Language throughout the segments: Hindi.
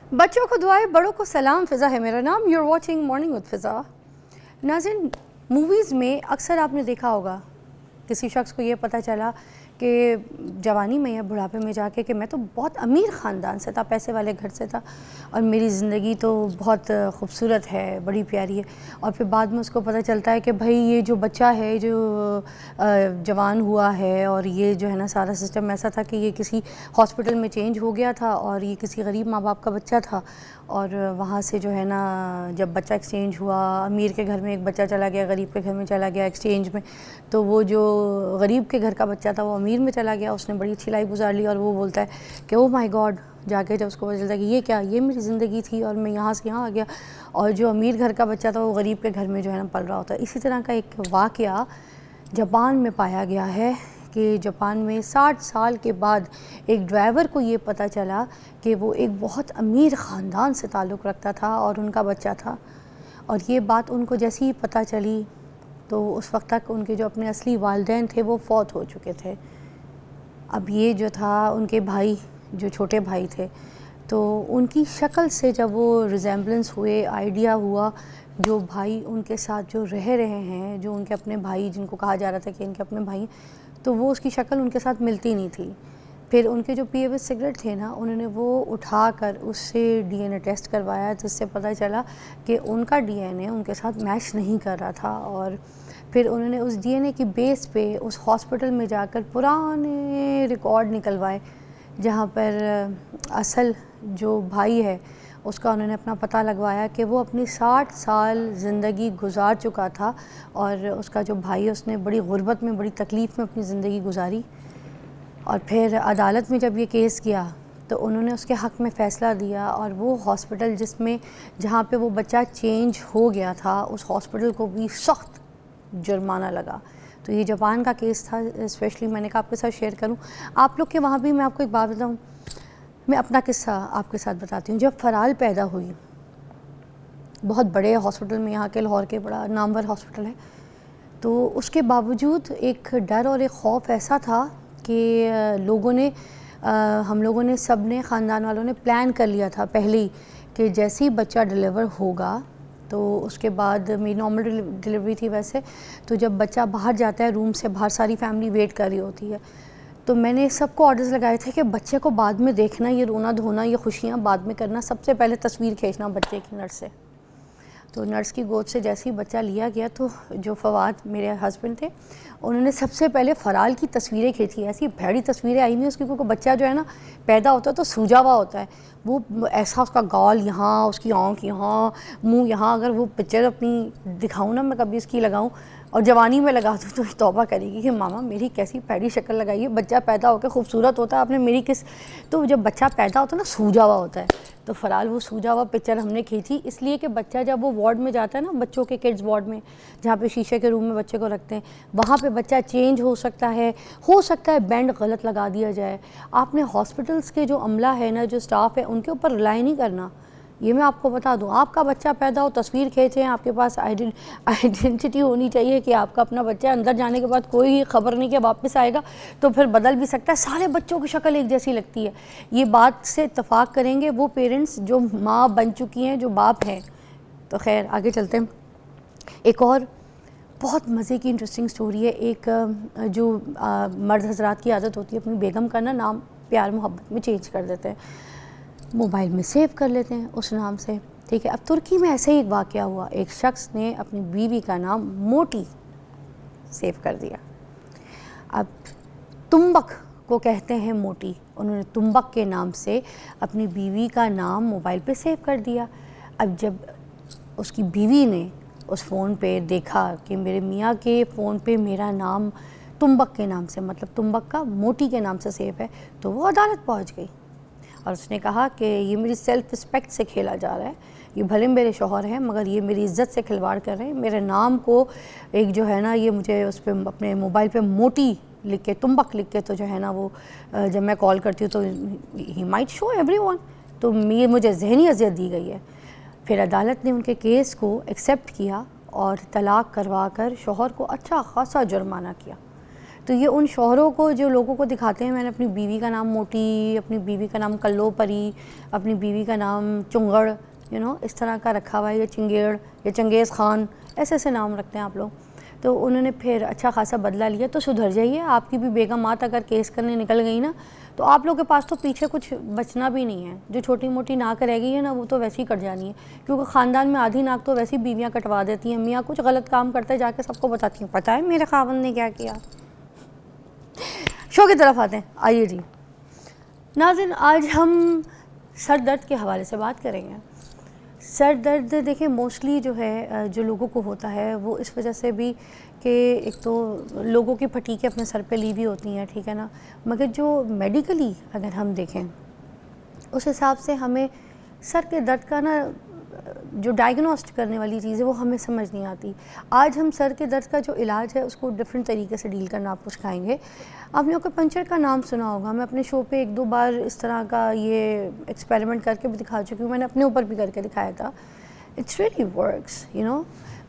बच्चों को दुआएं, बड़ों को सलाम। फ़िज़ा है मेरा नाम। यूर वॉचिंग मॉर्निंग विद फ़िज़ा। नाज़रीन, मूवीज़ में अक्सर आपने देखा होगा किसी शख्स को ये पता चला कि जवानी में या बुढ़ापे में जाके कि मैं तो बहुत अमीर ख़ानदान से था, पैसे वाले घर से था और मेरी ज़िंदगी तो बहुत खूबसूरत है, बड़ी प्यारी है। और फिर बाद में उसको पता चलता है कि भाई ये जो बच्चा है जो जवान हुआ है और ये जो है ना सारा सिस्टम ऐसा था कि ये किसी हॉस्पिटल में चेंज हो गया था और ये किसी गरीब माँ बाप का बच्चा था। और वहाँ से जो है ना जब बच्चा एक्सचेंज हुआ, अमीर के घर में एक बच्चा चला गया, गरीब के घर में चला गया एक्सचेंज में, तो वो जो गरीब के घर का बच्चा था वो अमीर में चला गया। उसने बड़ी अच्छी लाइफ गुजार ली और वो बोलता है कि ओह माय गॉड, जाके जब उसको पता चलता है कि ये क्या, ये मेरी ज़िंदगी थी और मैं यहाँ से यहाँ आ गया। और जो अमीर घर का बच्चा था वो गरीब के घर में जो है ना पल रहा होता है। इसी तरह का एक वाक़या जापान में पाया गया है कि जापान में 60 साल के बाद एक ड्राइवर को ये पता चला कि वो एक बहुत अमीर ख़ानदान से ताल्लुक़ रखता था और उनका बच्चा था। और ये बात उनको जैसे ही पता चली तो उस वक्त तक उनके जो अपने असली वालिदैन थे वो फ़ौत हो चुके थे। अब ये जो था उनके भाई, जो छोटे भाई थे, तो उनकी शक्ल से जब वो रिजेम्बलेंस हुए, आइडिया हुआ, जो भाई उनके साथ जो रह रहे हैं, जो उनके अपने भाई जिनको कहा जा रहा था कि इनके अपने भाई, तो वो उसकी शक्ल उनके साथ मिलती नहीं थी। फिर उनके जो पिए हुए सिगरेट थे ना, उन्होंने वो उठाकर उससे डीएनए टेस्ट करवाया, जिससे पता चला कि उनका डीएनए उनके साथ मैच नहीं कर रहा था। और फिर उन्होंने उस डीएनए की बेस पे उस हॉस्पिटल में जाकर पुराने रिकॉर्ड निकलवाए जहाँ पर असल जो भाई है उसका उन्होंने अपना पता लगवाया कि वो अपनी 60 साल ज़िंदगी गुजार चुका था और उसका जो भाई है उसने बड़ी गुर्बत में, बड़ी तकलीफ़ में अपनी ज़िंदगी गुजारी। और फिर अदालत में जब ये केस गया तो उन्होंने उसके हक़ में फ़ैसला दिया और वो हॉस्पिटल जहाँ पे वो बच्चा चेंज हो गया था, उस हॉस्पिटल को भी सख्त जुर्माना लगा। तो ये जापान का केस था। स्पेशली मैंने कहा आपके साथ शेयर करूं। आप लोग के वहाँ भी मैं आपको एक बात बताऊं, मैं अपना किस्सा आपके साथ बताती हूँ। जब फ़राल पैदा हुई, बहुत बड़े हॉस्पिटल में, यहाँ के लाहौर के बड़ा नामवर हॉस्पिटल है, तो उसके बावजूद एक डर और एक ख़ौफ ऐसा था कि हम लोगों ने सब ने, ख़ानदान वालों ने प्लान कर लिया था पहले ही कि जैसे ही बच्चा डिलीवर होगा तो उसके बाद मेरी नॉर्मल डिलीवरी थी वैसे, तो जब बच्चा बाहर जाता है रूम से बाहर, सारी फैमिली वेट कर रही होती है, तो मैंने सबको ऑर्डर्स लगाए थे कि बच्चे को बाद में देखना, ये रोना धोना, ये खुशियाँ बाद में करना, सबसे पहले तस्वीर खींचना बच्चे की नर्स से। तो नर्स की गोद से जैसे ही बच्चा लिया गया तो जो फवाद मेरे हस्बैंड थे, उन्होंने सबसे पहले फ़राल की तस्वीरें खींची। ऐसी भैड़ी तस्वीरें आई नहीं उसकी, क्योंकि बच्चा जो है ना पैदा होता है तो सूजा हुआ होता है, वो ऐसा उसका गाल यहाँ, उसकी आँख यहाँ, मुंह यहाँ। अगर वो पिक्चर अपनी दिखाऊँ ना, मैं कभी इसकी लगाऊँ और जवानी में लगा दूँ तो तौबा करेगी कि मामा मेरी कैसी पैड़ी शक्ल लगाई है। बच्चा पैदा होकर खूबसूरत होता है, आपने मेरी किस। तो जब बच्चा पैदा होता है ना सूजा हुआ होता है, तो फ़राल वो सूजा हुआ पिक्चर हमने खींची, इसलिए कि बच्चा जब वो वार्ड में जाता है ना, बच्चों के किड्स वार्ड में, जहाँ पे शीशे के रूम में बच्चे को रखते हैं, वहाँ पे बच्चा चेंज हो सकता है बैंड गलत लगा दिया जाए। आपने हॉस्पिटल्स के जो अमला है ना, जो स्टाफ है, उनके ऊपर रिलाई नहीं करना। ये मैं आपको बता दूं, आपका बच्चा पैदा हो, तस्वीर खींचें, आपके पास आइडेंटिटी होनी चाहिए कि आपका अपना बच्चा अंदर जाने के बाद कोई खबर नहीं कि वापस आएगा तो फिर बदल भी सकता है। सारे बच्चों की शक्ल एक जैसी लगती है, ये बात से इत्तफाक करेंगे वो पेरेंट्स जो माँ बन चुकी हैं, जो बाप हैं। तो खैर आगे चलते हैं। एक और बहुत मज़े की इंटरेस्टिंग स्टोरी है। एक जो मर्द हजरात की आदत होती है अपनी बेगम का ना नाम प्यार मोहब्बत में चेंज कर देते हैं, मोबाइल में सेव कर लेते हैं उस नाम से, ठीक है। अब तुर्की में ऐसे ही एक वाक़या हुआ, एक शख्स ने अपनी बीवी का नाम मोटी सेव कर दिया। अब तुम्बक को कहते हैं मोटी, उन्होंने तुम्बक के नाम से अपनी बीवी का नाम मोबाइल पे सेव कर दिया। अब जब उसकी बीवी ने उस फ़ोन पे देखा कि मेरे मियाँ के फ़ोन पे मेरा नाम तुम्बक के नाम से, मतलब तुम्बक का मोटी के नाम से सेव है, तो वो अदालत पहुँच गई और उसने कहा कि ये मेरी सेल्फ़ रिस्पेक्ट से खेला जा रहा है, ये भले मेरे शौहर हैं मगर ये मेरी इज़्ज़त से खिलवाड़ कर रहे हैं। मेरे नाम को एक जो है ना, ये मुझे उस पर अपने मोबाइल पे मोटी लिख के, तुम्बक लिख के, तो जो है ना वो जब मैं कॉल करती हूँ तो ही माइट शो एवरीवन, तो ये मुझे ज़हनी अज़ियत दी गई है। फिर अदालत ने उनके केस को एक्सेप्ट किया और तलाक़ करवा कर शौहर को अच्छा खासा जुर्माना किया। तो ये उन शौहरों को जो लोगों को दिखाते हैं, मैंने अपनी बीवी का नाम मोटी, अपनी बीवी का नाम कल्लो परी, अपनी बीवी का नाम चुंगड़, इस तरह का रखा हुआ है, या चिंगेड़ या चंगेज़ खान, ऐसे ऐसे नाम रखते हैं आप लोग। तो उन्होंने फिर अच्छा खासा बदला लिया। तो सुधर जाइए, आपकी भी बेगम मात अगर केस करने निकल गई ना, तो आप लोग के पास तो पीछे कुछ बचना भी नहीं है। जो छोटी मोटी नाक रह गई है ना, वो तो वैसे ही कट जानी है, क्योंकि ख़ानदान में आधी नाक तो वैसे ही बीवियाँ कटवा देती हैं। मियाँ कुछ गलत काम करते जाके सबको बताती हैं, पता है मेरे खावंद ने क्या किया। शो की तरफ आते हैं, आइए जी नाज़रीन, आज हम सर दर्द के हवाले से बात करेंगे। सर दर्द देखिए मोस्टली जो है, जो लोगों को होता है वो इस वजह से भी कि एक तो लोगों की फटीकें अपने सर पे ली हुई होती हैं, ठीक है ना, मगर जो मेडिकली अगर हम देखें उस हिसाब से हमें सर के दर्द का ना जो डायग्नोस्ट करने वाली चीज़ है वो हमें समझ नहीं आती। आज हम सर के दर्द का जो इलाज है उसको डिफरेंट तरीके से डील करना आपको सिखाएंगे। आपने एक्यूपंक्चर का नाम सुना होगा, मैं अपने शो पे 1-2 बार इस तरह का ये एक्सपेरिमेंट करके भी दिखा चुकी हूँ, मैंने अपने ऊपर भी करके दिखाया था। इट्स रियली वर्क्स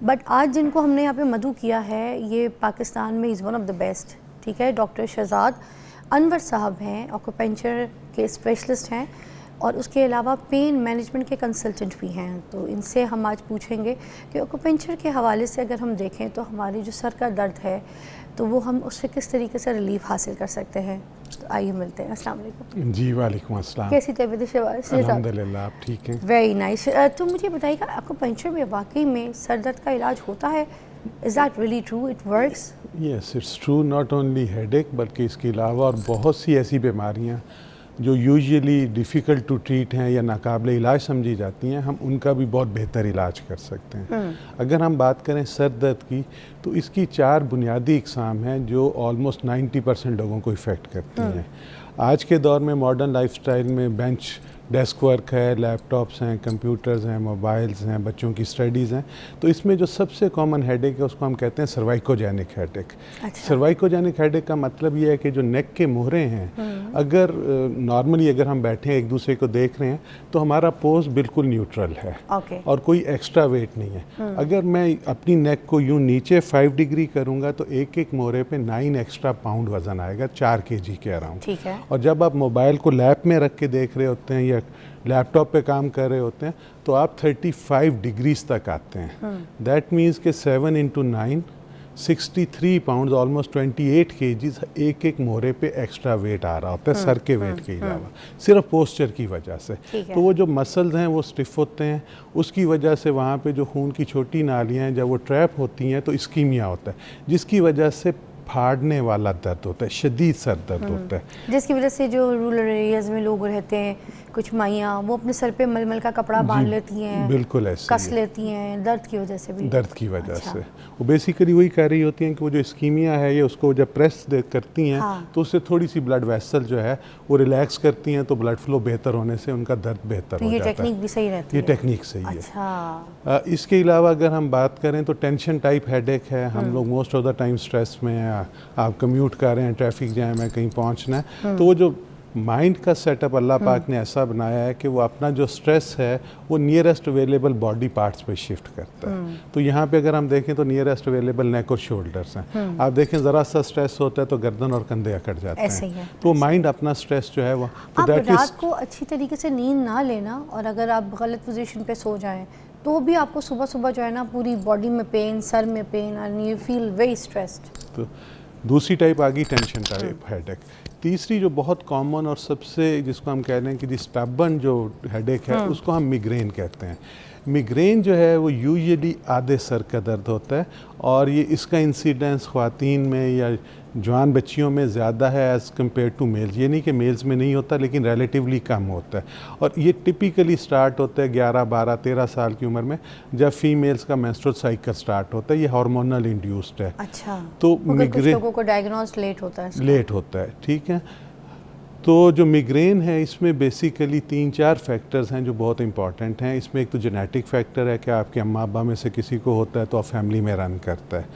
बट आज जिनको हमने यहाँ पे मधु किया है, ये पाकिस्तान में is one of the best, ठीक है। डॉक्टर शहजाद अनवर साहब हैं, एक्यूपंक्चर के स्पेशलिस्ट हैं और उसके अलावा पेन मैनेजमेंट के कंसल्टेंट भी हैं। तो इनसे हम आज पूछेंगे कि एक्यूपंक्चर के हवाले से अगर हम देखें तो हमारी जो सर का दर्द है तो वो हम उससे किस तरीके से रिलीफ हासिल कर सकते हैं। तो आइए मिलते हैं। अस्सलाम वालेकुम। जी वालेकुम अस्सलाम। कैसी तबीयत शहबाज? अल्हम्दुलिल्लाह, आप ठीक हैं? Very nice. तो मुझे बताइएगा, एक्यूपंक्चर में वाकई में सर दर्द का इलाज होता है? Is that really true, it works? Yes, it's true. Not only headache बल्कि इसके अलावा और बहुत सी ऐसी बीमारियां जो यूजुअली डिफ़िकल्ट टू ट्रीट हैं या नाकाबिले इलाज समझी जाती हैं, हम उनका भी बहुत बेहतर इलाज कर सकते हैं। अगर हम बात करें सर दर्द की, तो इसकी 4 बुनियादी इकसाम हैं जो ऑलमोस्ट 90% लोगों को इफ़ेक्ट करती हैं। आज के दौर में मॉडर्न लाइफस्टाइल में बेंच डेस्क वर्क है, लैपटॉप्स हैं, कंप्यूटर्स हैं, मोबाइल्स हैं, बच्चों की स्टडीज़ हैं, तो इसमें जो सबसे कॉमन हेडेक है उसको हम कहते हैं सर्वाइकोजेनिक हेडेक। सर्वाइकोजेनिक हेडेक का मतलब ये है कि जो नेक के मोहरे हैं, अगर नॉर्मली अगर हम बैठे हैं एक दूसरे को देख रहे हैं तो हमारा पोज बिल्कुल न्यूट्रल है और कोई एक्स्ट्रा वेट नहीं है। अगर मैं अपनी नेक को यूँ नीचे 5 डिग्री करूँगा तो एक एक मोहरे पे 9 एक्स्ट्रा पाउंड वज़न आएगा, 4 kg के अराउंड। और जब आप मोबाइल को लैप में रख के देख रहे होते हैं या लैपटॉप पे काम कर रहे होते हैं तो आप 35 डिग्रीज तक आते हैं। दैट मीन्स के 7 × 9 63 पाउंड, ऑलमोस्ट 28 kg एक एक मोहरे पे एक्स्ट्रा वेट आ रहा होता है सर के वेट के अलावा, सिर्फ पोस्चर की वजह से। तो वो जो मसल्स हैं वो स्टिफ होते हैं, उसकी वजह से वहाँ पे जो खून की छोटी नालियाँ हैं जब वो ट्रैप होती हैं तो इस्कीमिया होता है, जिसकी वजह से फाड़ने वाला दर्द होता है, शदीद सर दर्द होता है, जिसकी वजह से जो रूरल एरियाज में लोग रहते हैं, कुछ माइयाँ वो अपने सर पे मलमल का कपड़ा बांध लेती हैं, बिल्कुल ऐसे कस लेती हैं, दर्द की वजह से भी। दर्द की वजह से वो बेसिकली वही कह रही होती हैं कि वो जो इस्कीमिया है ये उसको जब प्रेस करती हैं तो उससे थोड़ी सी ब्लड वेसल जो है वो रिलैक्स करती हैं, तो ब्लड फ्लो बेहतर होने से उनका दर्द बेहतर हो जाता है। ये टेक्निक भी सही रहती है? ये टेक्निक सही है। इसके अलावा अगर हम बात करें तो टेंशन टाइप हेडेक है। हम लोग most of the time stress में हैं, आप कम्यूट कर रहे हैं, ट्रैफिक जैम है, कहीं पहुंचना है, तो वो जो माइंड का सेटअप अल्लाह पाक ने ऐसा बनाया है कि वो अपना जो स्ट्रेस है वो नियरेस्ट अवेलेबल बॉडी पार्ट्स पे शिफ्ट करता है। तो यहाँ पे अगर हम देखें तो नियरेस्ट अवेलेबल नेक और शोल्डर्स हैं। आप देखें ज़रा सा स्ट्रेस होता है तो गर्दन और कंधे अकड़ जाते हैं, तो माइंड अपना स्ट्रेस जो है वो आप रात को अच्छी तरीके से नींद ना लेना और अगर आप गलत पोजीशन पे सो जाएं तो भी आपको सुबह सुबह जो है ना पूरी बॉडी में पेन, सर में pain and you feel very stressed. तो दूसरी टाइप आ गई टेंशन टाइप हेडेक। तीसरी जो बहुत कॉमन और सबसे जिसको हम कह रहे हैं कि स्टबर्न जो हेडेक है उसको हम मिग्रेन कहते हैं। मिग्रेन जो है वो यूजुअली आधे सर का दर्द होता है और ये इसका इंसिडेंस ख़वातीन में या जवान बच्चियों में ज़्यादा है एज़ कम्पेयर टू मेल्स। ये नहीं कि मेल्स में नहीं होता, लेकिन रिलेटिवली कम होता है और ये टिपिकली स्टार्ट होता है 11, 12, 13 साल की उम्र में, जब फीमेल्स का मेंस्ट्रुअल साइकिल स्टार्ट होता है। ये हार्मोनल इंड्यूस्ड है। अच्छा, तो मिग्रेन लोगों को डायग्नोज लेट होता है, लेट होता है, ठीक है। तो जो मिग्रेन है इसमें बेसिकली 3-4 फैक्टर्स हैं जो बहुत इंपॉर्टेंट हैं। इसमें एक तो जेनेटिक फैक्टर है कि आपके अम्मा अब्बा में से किसी को होता है तो आप फैमिली में रन करता है।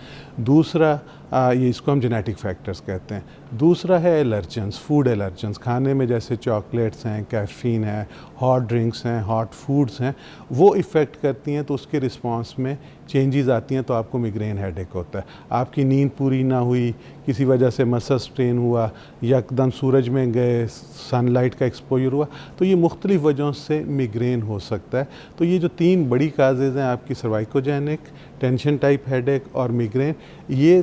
दूसरा, ये इसको हम जेनेटिक फैक्टर्स कहते हैं। दूसरा है एलर्जेंस, फूड एलर्जेंस, खाने में जैसे चॉकलेट्स हैं, कैफ़ीन है, हॉट ड्रिंक्स हैं, हॉट फूड्स हैं, वो इफ़ेक्ट करती हैं तो उसके रिस्पांस में चेंजेस आती हैं तो आपको मिग्रेन हेडेक होता है। आपकी नींद पूरी ना हुई, किसी वजह से मसल स्ट्रेन हुआ, यकदम सूरज में गए, सनलाइट का एक्सपोजर हुआ, तो ये मुख्तलिफ वजहों से मिग्रेन हो सकता है। तो ये जो 3 बड़ी काजेज़ हैं आपकी सर्वाइकोजेनिक, टेंशन टाइप हेडेक और मिग्रेन, ये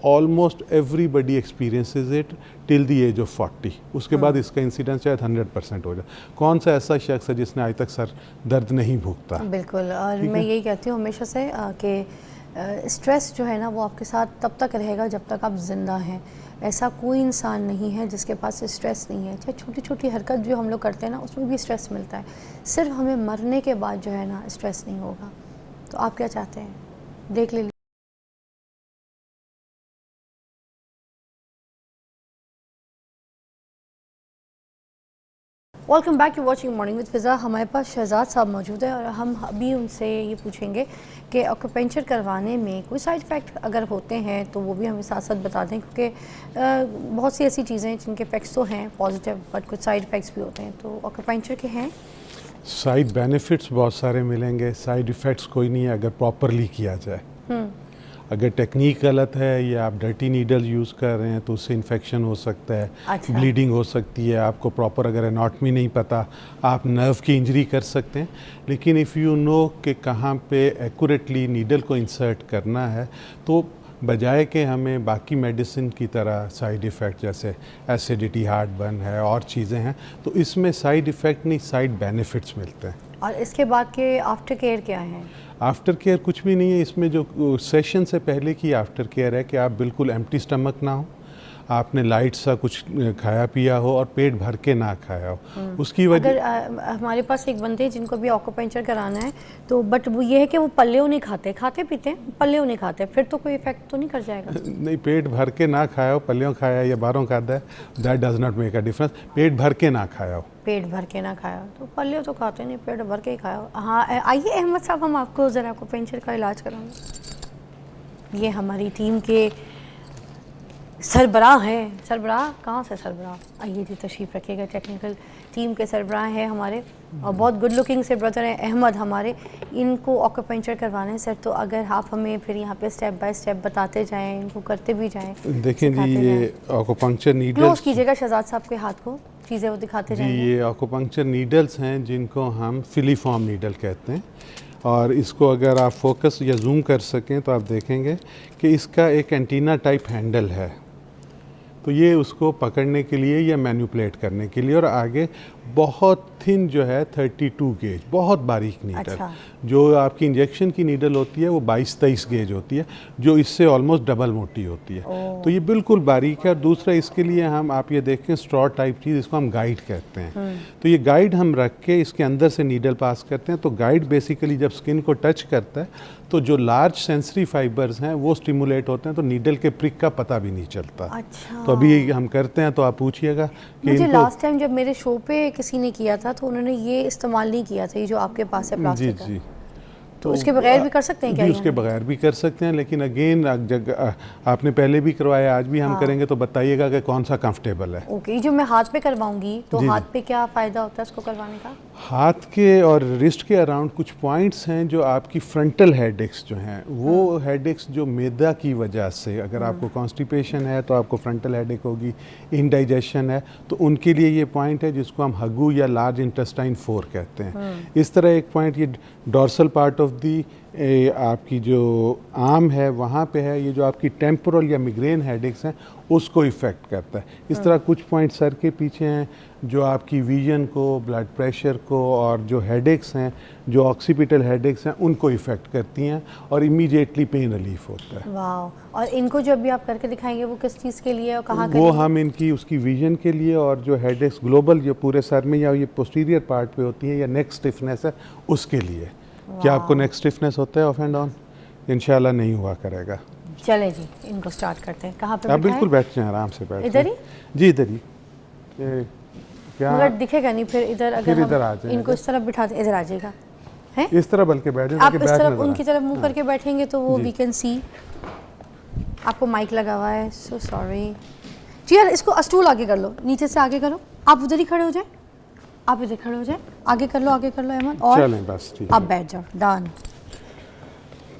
almost everybody experiences it till the age of 40। उसके बाद इसका इंसिडेंस शायद 100% हो जाए। कौन सा ऐसा शख्स है जिसने आज तक सर दर्द नहीं भुगता? बिल्कुल, और मैं यही कहती हूँ हमेशा से कि स्ट्रेस जो है ना वो आपके साथ तब तक रहेगा जब तक आप ज़िंदा हैं। ऐसा कोई इंसान नहीं है जिसके पास स्ट्रेस नहीं है। चाहे छोटी छोटी हरकत जो हम लोग करते हैं ना उसमें भी स्ट्रेस मिलता है। सिर्फ हमें मरने के बाद जो है ना स्ट्रेस नहीं होगा। तो आप क्या चाहते हैं, देख ले। Welcome back, you watching morning with Fiza. हमारे पास शहजाद साहब मौजूद है और हम अभी उनसे ये पूछेंगे कि एक्यूपेंचर करवाने में कोई साइड इफ़ेक्ट अगर होते हैं तो वो भी हमें साथ साथ बता दें, क्योंकि बहुत सी ऐसी चीज़ें जिनके इफ़ेक्ट्स तो हैं पॉजिटिव बट कुछ साइड इफ़ेक्ट्स भी होते हैं। तो एक्यूपेंचर के हैं साइड बेनिफिट्स बहुत सारे मिलेंगे, साइड इफ़ेक्ट्स कोई नहीं है अगर प्रॉपरली किया जाए। अगर टेक्निक गलत है या आप डर्टी नीडल यूज़ कर रहे हैं तो उससे इन्फेक्शन हो सकता है, अच्छा। ब्लीडिंग हो सकती है, आपको प्रॉपर अगर एनाटमी नहीं पता आप नर्व की इंजरी कर सकते हैं। लेकिन इफ़ यू नो कि कहाँ पे एक्यूरेटली नीडल को इंसर्ट करना है, तो बजाय कि हमें बाकी मेडिसिन की तरह साइड इफ़ेक्ट जैसे एसिडिटी, हार्ट बर्न है और चीज़ें हैं, तो इसमें साइड इफ़ेक्ट नहीं साइड बेनिफिट्स मिलते हैं। और इसके बाद के आफ्टर केयर क्या है? आफ्टर केयर कुछ भी नहीं है इसमें। जो सेशन से पहले की आफ्टर केयर है कि आप बिल्कुल एम्प्टी स्टमक ना हो, आपने लाइट सा कुछ खाया पिया हो और पेट भर के ना खाया हो। उसकी वजह अगर हमारे पास एक बंदे जिनको भी एक्यूपेंचर कराना है तो बट वो ये है कि वो पल्लेओं नहीं खाते, खाते पीते हैं, पल्लेओं नहीं खाते, फिर तो कोई इफेक्ट तो नहीं कर जाएगा? नहीं, पेट भर के ना खाया हो, पल्लियों खाया या बाहरों खाता है, that does not make a difference. पेट भर के ना खाया हो, पेट भर के ना खाया तो पल्ले तो खाते नहीं, पेट भर के ही खाया। हाँ, आइए अहमद साहब, हम आपको ज़रा एक्यूपेंचर का इलाज कराएंगे। ये हमारी टीम के सरबराह हैं। सरबराह कहाँ से सरबराह? आइए जी, तशरीफ़ रखिएगा। टेक्निकल टीम के सरबराह हैं हमारे और बहुत गुड लुकिंग से ब्रदर हैं अहमद हमारे। इनको एक्यूपेंचर करवाना है सर, तो अगर आप हमें फिर यहाँ पे स्टेप बाय स्टेप बताते जाएं, इनको करते भी जाएं। देखें जी, ये एक्यूपंक्चर नीडल्स, क्लोज कीजिएगा शहजाद साहब के हाथ को, चीज़ें वो दिखाते जी, जाएंगे। ये एक्यूपंक्चर नीडल्स हैं जिनको हम फिलीफॉर्म नीडल कहते हैं। और इसको अगर आप फोकस या जूम कर सकें तो आप देखेंगे कि इसका एक एंटीना टाइप हैंडल है। तो ये उसको पकड़ने के लिए या मैनिपुलेट करने के लिए, और आगे बहुत थिन जो है 32 गेज, बहुत बारीक नीडल। अच्छा। जो आपकी इंजेक्शन की नीडल होती है वो 22-23 गेज होती है, जो इससे ऑलमोस्ट डबल मोटी होती है। तो ये बिल्कुल बारीक है। और दूसरा इसके लिए हम, आप ये देखें, स्ट्रॉ टाइप चीज़, इसको हम गाइड कहते हैं। तो ये गाइड हम रख के इसके अंदर से नीडल पास करते हैं। तो गाइड बेसिकली जब स्किन को टच करता है तो जो लार्ज सेंसरी फाइबर्स हैं वो स्टिमुलेट होते हैं, तो नीडल के प्रिक का पता भी नहीं चलता। अच्छा। तो अभी हम करते हैं, तो आप पूछिएगा कि मुझे इनको, लास्ट टाइम जब मेरे शो पे किसी ने किया था तो उन्होंने ये इस्तेमाल नहीं किया था, ये जो आपके पास है जी प्लास्टिक का। जी, तो उसके बगैर भी कर सकते हैं क्या? जी, उसके बगैर भी कर सकते हैं। लेकिन अगेन आपने पहले भी करवाया, आज भी हम करेंगे, तो बताइएगा कि कौन सा कंफर्टेबल है। ओके, जो मैं हाथ पे करवाऊंगी तो जी, हाथ पे क्या फ़ायदा होता है इसको करवाने का? हाथ के और रिस्ट के अराउंड कुछ पॉइंट्स हैं जो आपकी फ्रंटल हेडेक्स जो हैं, वो हेडेक्स जो मैदा की वजह से, अगर आपको कॉन्स्टिपेशन है तो आपको फ्रंटल हेडेक होगी, इंडाइजेशन है तो उनके लिए ये पॉइंट है जिसको हम हगू या लार्ज इंटेस्टाइन 4 कहते हैं। इस तरह एक पॉइंट ये डॉर्सल पार्ट ऑफ दी आपकी जो आर्म है वहाँ पे है, ये जो आपकी टेम्पोरल या मिग्रेन हेडेक्स हैं उसको इफ़ेक्ट करता है। इस तरह कुछ पॉइंट सर के पीछे हैं जो आपकी विजन को, ब्लड प्रेशर को, और जो हेडेक्स हैं, जो ऑक्सीपिटल हेडेक्स हैं, उनको इफ़ेक्ट करती हैं और इमीडिएटली पेन रिलीफ होता है। वाह। और इनको जब भी आप करके दिखाएंगे वो किस चीज़ के लिए और कहाँ वो हम इनकी उसकी विजन के लिए, और जो हेडेक्स ग्लोबल जो पूरे सर में या ये पोस्टीरियर पार्ट पे होती है या नेक स्टिफनेस है उसके लिए। क्या आपको नेक स्टिफनेस होता है ऑफ एंड ऑन? इंशाल्लाह नहीं हुआ करेगा। चले जी, इनको स्टार्ट करते हैं। कहाँ पे आप बिल्कुल बैठ जाएं, आराम से बैठ इधर ही? जी, इधर ही। क्या मगर दिखेगा नहीं फिर इधर, अगर फिर इधर आ हम जाएगा। इनको इस तरफ बिठाते, इधर आ जाएगा हैं? इस तरह बल्कि बैठ जाए, आप ताकि इस बैक तरफ नजर उनकी आए। तरफ मुंह करके बैठेंगे तो वो वी कैन सी। आपको माइक लगा हुआ है, सो सॉरी जी यार। इसको स्टूल आगे कर लो, नीचे से आगे करो, आप उधर ही खड़े हो जाए, आप इधर खड़े हो जाए, आगे कर लो, आगे कर लो अहमद, और चलें बस ठीक आप है। बैठ जाओ, डन।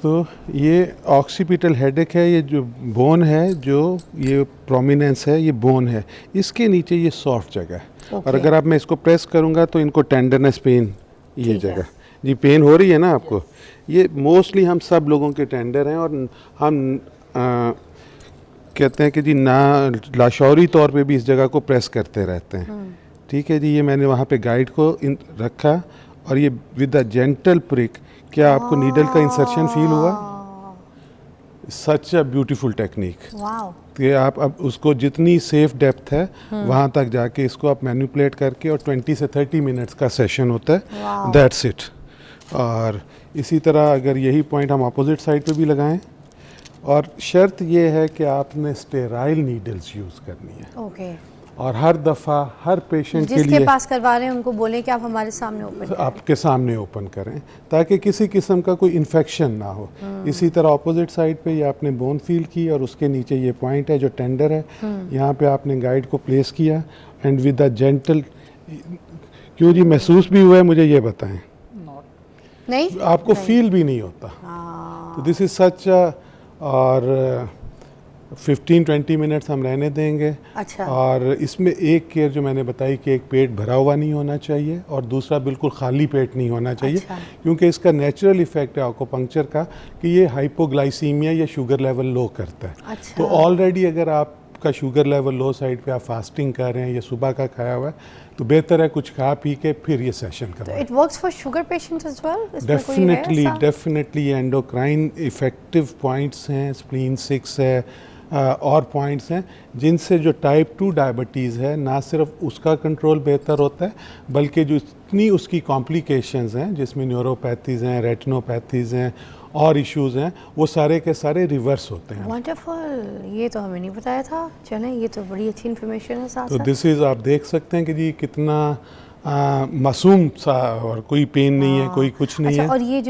तो ये ऑक्सीपिटल हेडेक है, ये जो बोन है, जो ये प्रोमिनेंस है, ये बोन है, इसके नीचे ये सॉफ्ट जगह है। और Okay. अगर आप मैं इसको प्रेस करूँगा तो इनको टेंडरनेस पेन, ये ठीक है। जगह जी पेन हो रही है ना आपको, ये मोस्टली हम सब लोगों के टेंडर हैं, और हम कहते हैं कि जी ना लाशौरी तौर पे भी इस जगह को प्रेस करते रहते हैं। ठीक है जी, ये मैंने वहाँ पे गाइड को रखा, और ये विद अ जेंटल प्रिक, क्या आपको नीडल का इंसर्शन फील हुआ? सच अ ब्यूटीफुल टेक्निक वाओ। कि आप अब उसको जितनी सेफ डेप्थ है वहाँ तक जाके इसको आप मैनिपुलेट करके, और 20 से 30 मिनट्स का सेशन होता है, Wow. That's it. और इसी तरह अगर यही पॉइंट हम अपोजिट साइड पे भी लगाएं, और शर्त ये है कि आपने स्टेराइल नीडल्स यूज़ करनी है, ओके। और हर दफ़ा हर पेशेंट के जिसके लिए पास करवा रहे हैं उनको बोलें कि आप हमारे सामने ओपन करें। आपके सामने ओपन करें, ताकि किसी किस्म का कोई इन्फेक्शन ना हो। इसी तरह ऑपोजिट साइड पे ये आपने बोन फील की, और उसके नीचे ये पॉइंट है जो टेंडर है, यहाँ पे आपने गाइड को प्लेस किया, एंड विद अ जेंटल, क्यों जी महसूस भी हुआ है मुझे ये बताएं? नहीं आपको फील भी नहीं होता। तो दिस इज सच, और 15-20 मिनट्स हम रहने देंगे। अच्छा। और इसमें एक केयर जो मैंने बताई कि एक पेट भरा हुआ नहीं होना चाहिए, और दूसरा बिल्कुल खाली पेट नहीं होना चाहिए। अच्छा। क्योंकि इसका नेचुरल इफेक्ट है एक्यूपंक्चर का कि ये हाइपोग्लाइसीमिया या शुगर लेवल लो करता है। अच्छा। तो ऑलरेडी अगर आपका शुगर लेवल लो साइड पे आप फास्टिंग कर रहे हैं या सुबह का खाया हुआ है, तो बेहतर है कुछ खा पी के फिर ये सेशन तो करवाएं। It works for sugar patients as well? Definitely endocrine effective points हैं, स्प्लीन 6 है, और पॉइंट्स हैं जिनसे जो टाइप 2 डायबिटीज़ है, ना सिर्फ उसका कंट्रोल बेहतर होता है, बल्कि जो इतनी उसकी कॉम्प्लिकेशंस हैं, जिसमें न्यूरोपैथीज़ हैं, रेटिनोपैथीज़ हैं, और इश्यूज़ हैं, वो सारे के सारे रिवर्स होते हैं। वंडरफुल, ये तो हमें नहीं बताया था। चलें, ये तो बड़ी अच्छी इन्फॉर्मेशन है। साथ तो साथ दिस इज़, आप देख सकते हैं कि जी कितना मासूम सा, और कोई पेन नहीं है, कोई कुछ नहीं अच्छा, है। और ये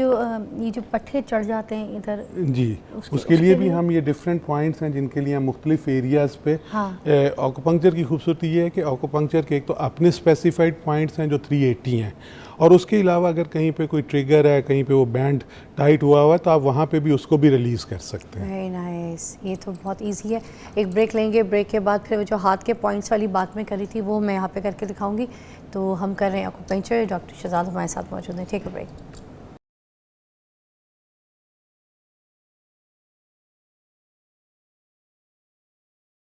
जो पट्टे चढ़ जाते हैं इधर, जी, उसके लिए भी हम ये डिफरेंट पॉइंट्स हैं जिनके लिए हम मुख्तलिफ एरियाज़ पे, हाँ। एक्यूपंक्चर की खूबसूरती ये है कि एक्यूपंक्चर के एक तो अपने स्पेसिफाइड पॉइंट्स हैं जो 380 हैं, और उसके अलावा अगर कहीं पे कोई ट्रिगर है, कहीं पे वो बैंड टाइट हुआ हुआ है, तो आप वहाँ पे भी उसको भी रिलीज़ कर सकते हैं। वेरी नाइस, ये तो बहुत इजी है। एक ब्रेक लेंगे, ब्रेक के बाद फिर जो हाथ के पॉइंट्स वाली बात मैं करी थी वो मैं यहाँ पे करके दिखाऊंगी। तो हम कर रहे हैं एक्यूपंक्चर, डॉक्टर शहजाद हमारे साथ मौजूद हैं। Take a break.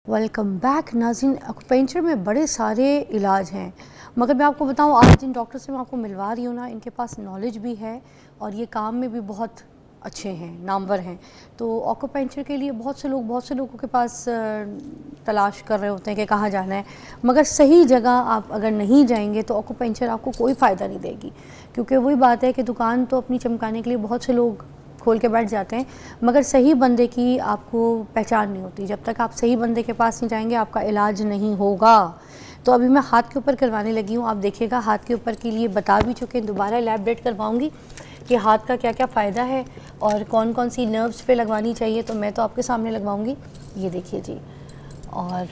Welcome back नाज़रीन। एक्यूपंक्चर में बड़े सारे इलाज हैं, मगर मैं आपको बताऊं, आज जिन डॉक्टर से मैं आपको मिलवा रही हूँ ना, इनके पास नॉलेज भी है और ये काम में भी बहुत अच्छे हैं, नामवर हैं। तो एक्यूपंक्चर के लिए बहुत से लोगों के पास तलाश कर रहे होते हैं कि कहाँ जाना है, मगर सही जगह आप अगर नहीं जाएंगे तो एक्यूपंक्चर आपको कोई फ़ायदा नहीं देगी। क्योंकि वही बात है कि दुकान तो अपनी चमकाने के लिए बहुत से लोग खोल के बैठ जाते हैं, मगर सही बंदे की आपको पहचान नहीं होती। जब तक आप सही बंदे के पास नहीं जाएंगे आपका इलाज नहीं होगा। तो अभी मैं हाथ के ऊपर करवाने लगी हूँ, आप देखिएगा। हाथ के ऊपर के लिए बता भी चुके हैं, दोबारा एलैबोरेट करवाऊँगी कि हाथ का क्या क्या फ़ायदा है और कौन कौन सी नर्व्स पे लगवानी चाहिए। तो मैं तो आपके सामने लगवाऊँगी, ये देखिए जी। और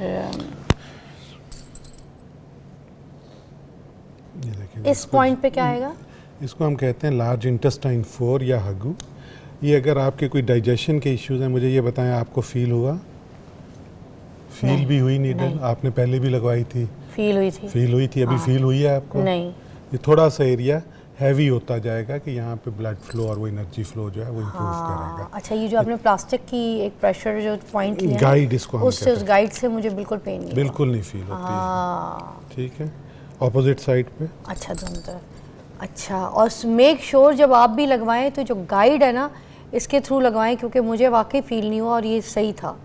ये देखिए, इस पॉइंट पे क्या आएगा? इसको हम कहते हैं लार्ज इंटेस्टाइन 4 या हगू। ये अगर आपके कोई डाइजेशन के इश्यूज हैं, मुझे ये बताएं, आपको फील हुआ? फील भी हुई नीडल? आपने पहले भी लगवाई थी? फील हुई थी। फील हुई थी, अभी फील हुई है आपको? नहीं। ये थोड़ा सा एरिया हैवी होता जाएगा कि यहाँ पे ब्लड फ्लो और वो एनर्जी फ्लो जो है वो इम्प्रूव करेगा। अच्छा, ये जो आपने प्लास्टिक की एक प्रेशर जो पॉइंट लिया, गाइड इसको हम उससे, उस गाइड से मुझे बिल्कुल पेन नहीं, बिल्कुल नहीं फील होती है। ठीक है, ऑपोजिट साइड पे। अच्छा, दोनों तरफ। अच्छा, और मेक श्योर जब आप भी लगवाएं तो जो गाइड है ना, इसके थ्रू लगवाएं, क्योंकि मुझे वाकई फील नहीं हुआ और ये सही था।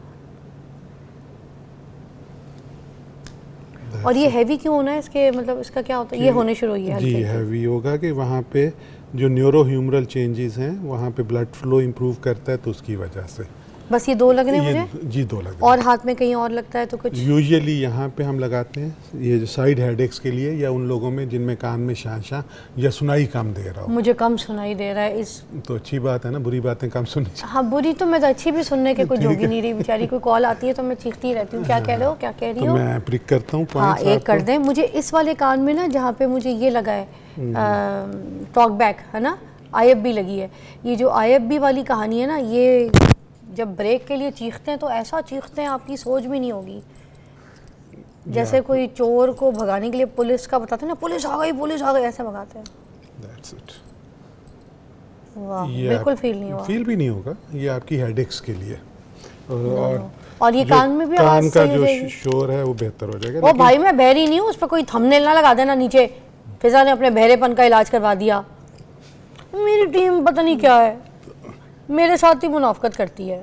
और ये हैवी क्यों होना है? इसके मतलब इसका क्या होता है? ये होने शुरू हुई है जी, हैवी होगा कि वहाँ पे जो न्यूरो ह्यूमरल चेंजेस हैं, वहाँ पे ब्लड फ्लो इम्प्रूव करता है, तो उसकी वजह से। बस ये 2 लग रहे हैं ये मुझे? जी 2 लग और हाथ में कहीं और लगता है तो कुछ? यूजुअली यहाँ पे हम लगाते हैं ये जो साइड हेडेक्स के लिए, या उन लोगों में जिनमें कान में शांशा या सुनाई कम दे रहा हो। मुझे कम सुनाई दे रहा है इस। तो अच्छी बात है ना, बुरी बातें कम सुननी चाहिए। हाँ बुरी तो मैं तो अच्छी भी सुनने के कोई जोगी नहीं रही बेचारी, कोई कॉल आती है तो मैं चीखती रहती हूँ, क्या कह रहे हो, क्या कह रही तो हो। मैं प्रिक करता हूँ हाँ पॉइंट्स एक कर दें मुझे इस वाले कान में ना, जहाँ पे मुझे ये लगा है टॉक बैक है ना, IFB लगी है। ये जो IFB वाली कहानी है ना, ये जब ब्रेक के लिए चीखते हैं तो ऐसा चीखते हैं आपकी सोच भी नहीं होगी। जैसे कोई चोर को भगाने के लिए पुलिस का बताते हैं ना, पुलिस आ गई, ऐसे भगाते हैं। That's it. वाह बिल्कुल फील नहीं हुआ। फील भी नहीं होगा, ये आपकी हेडेक्स के लिए। और ये जो कान में भी कान आवाज का सही जो रहेगी? शोर है वो बेहतर हो जाएगा। ओ भाई मैं बहरी नहीं हूँ, उस पर कोई थंबनेल ना लगा देना नीचे, फिजा ने अपने बहरेपन का इलाज करवा दिया। मेरी टीम पता नहीं क्या है, मेरे साथ ही मुनाफकत करती है।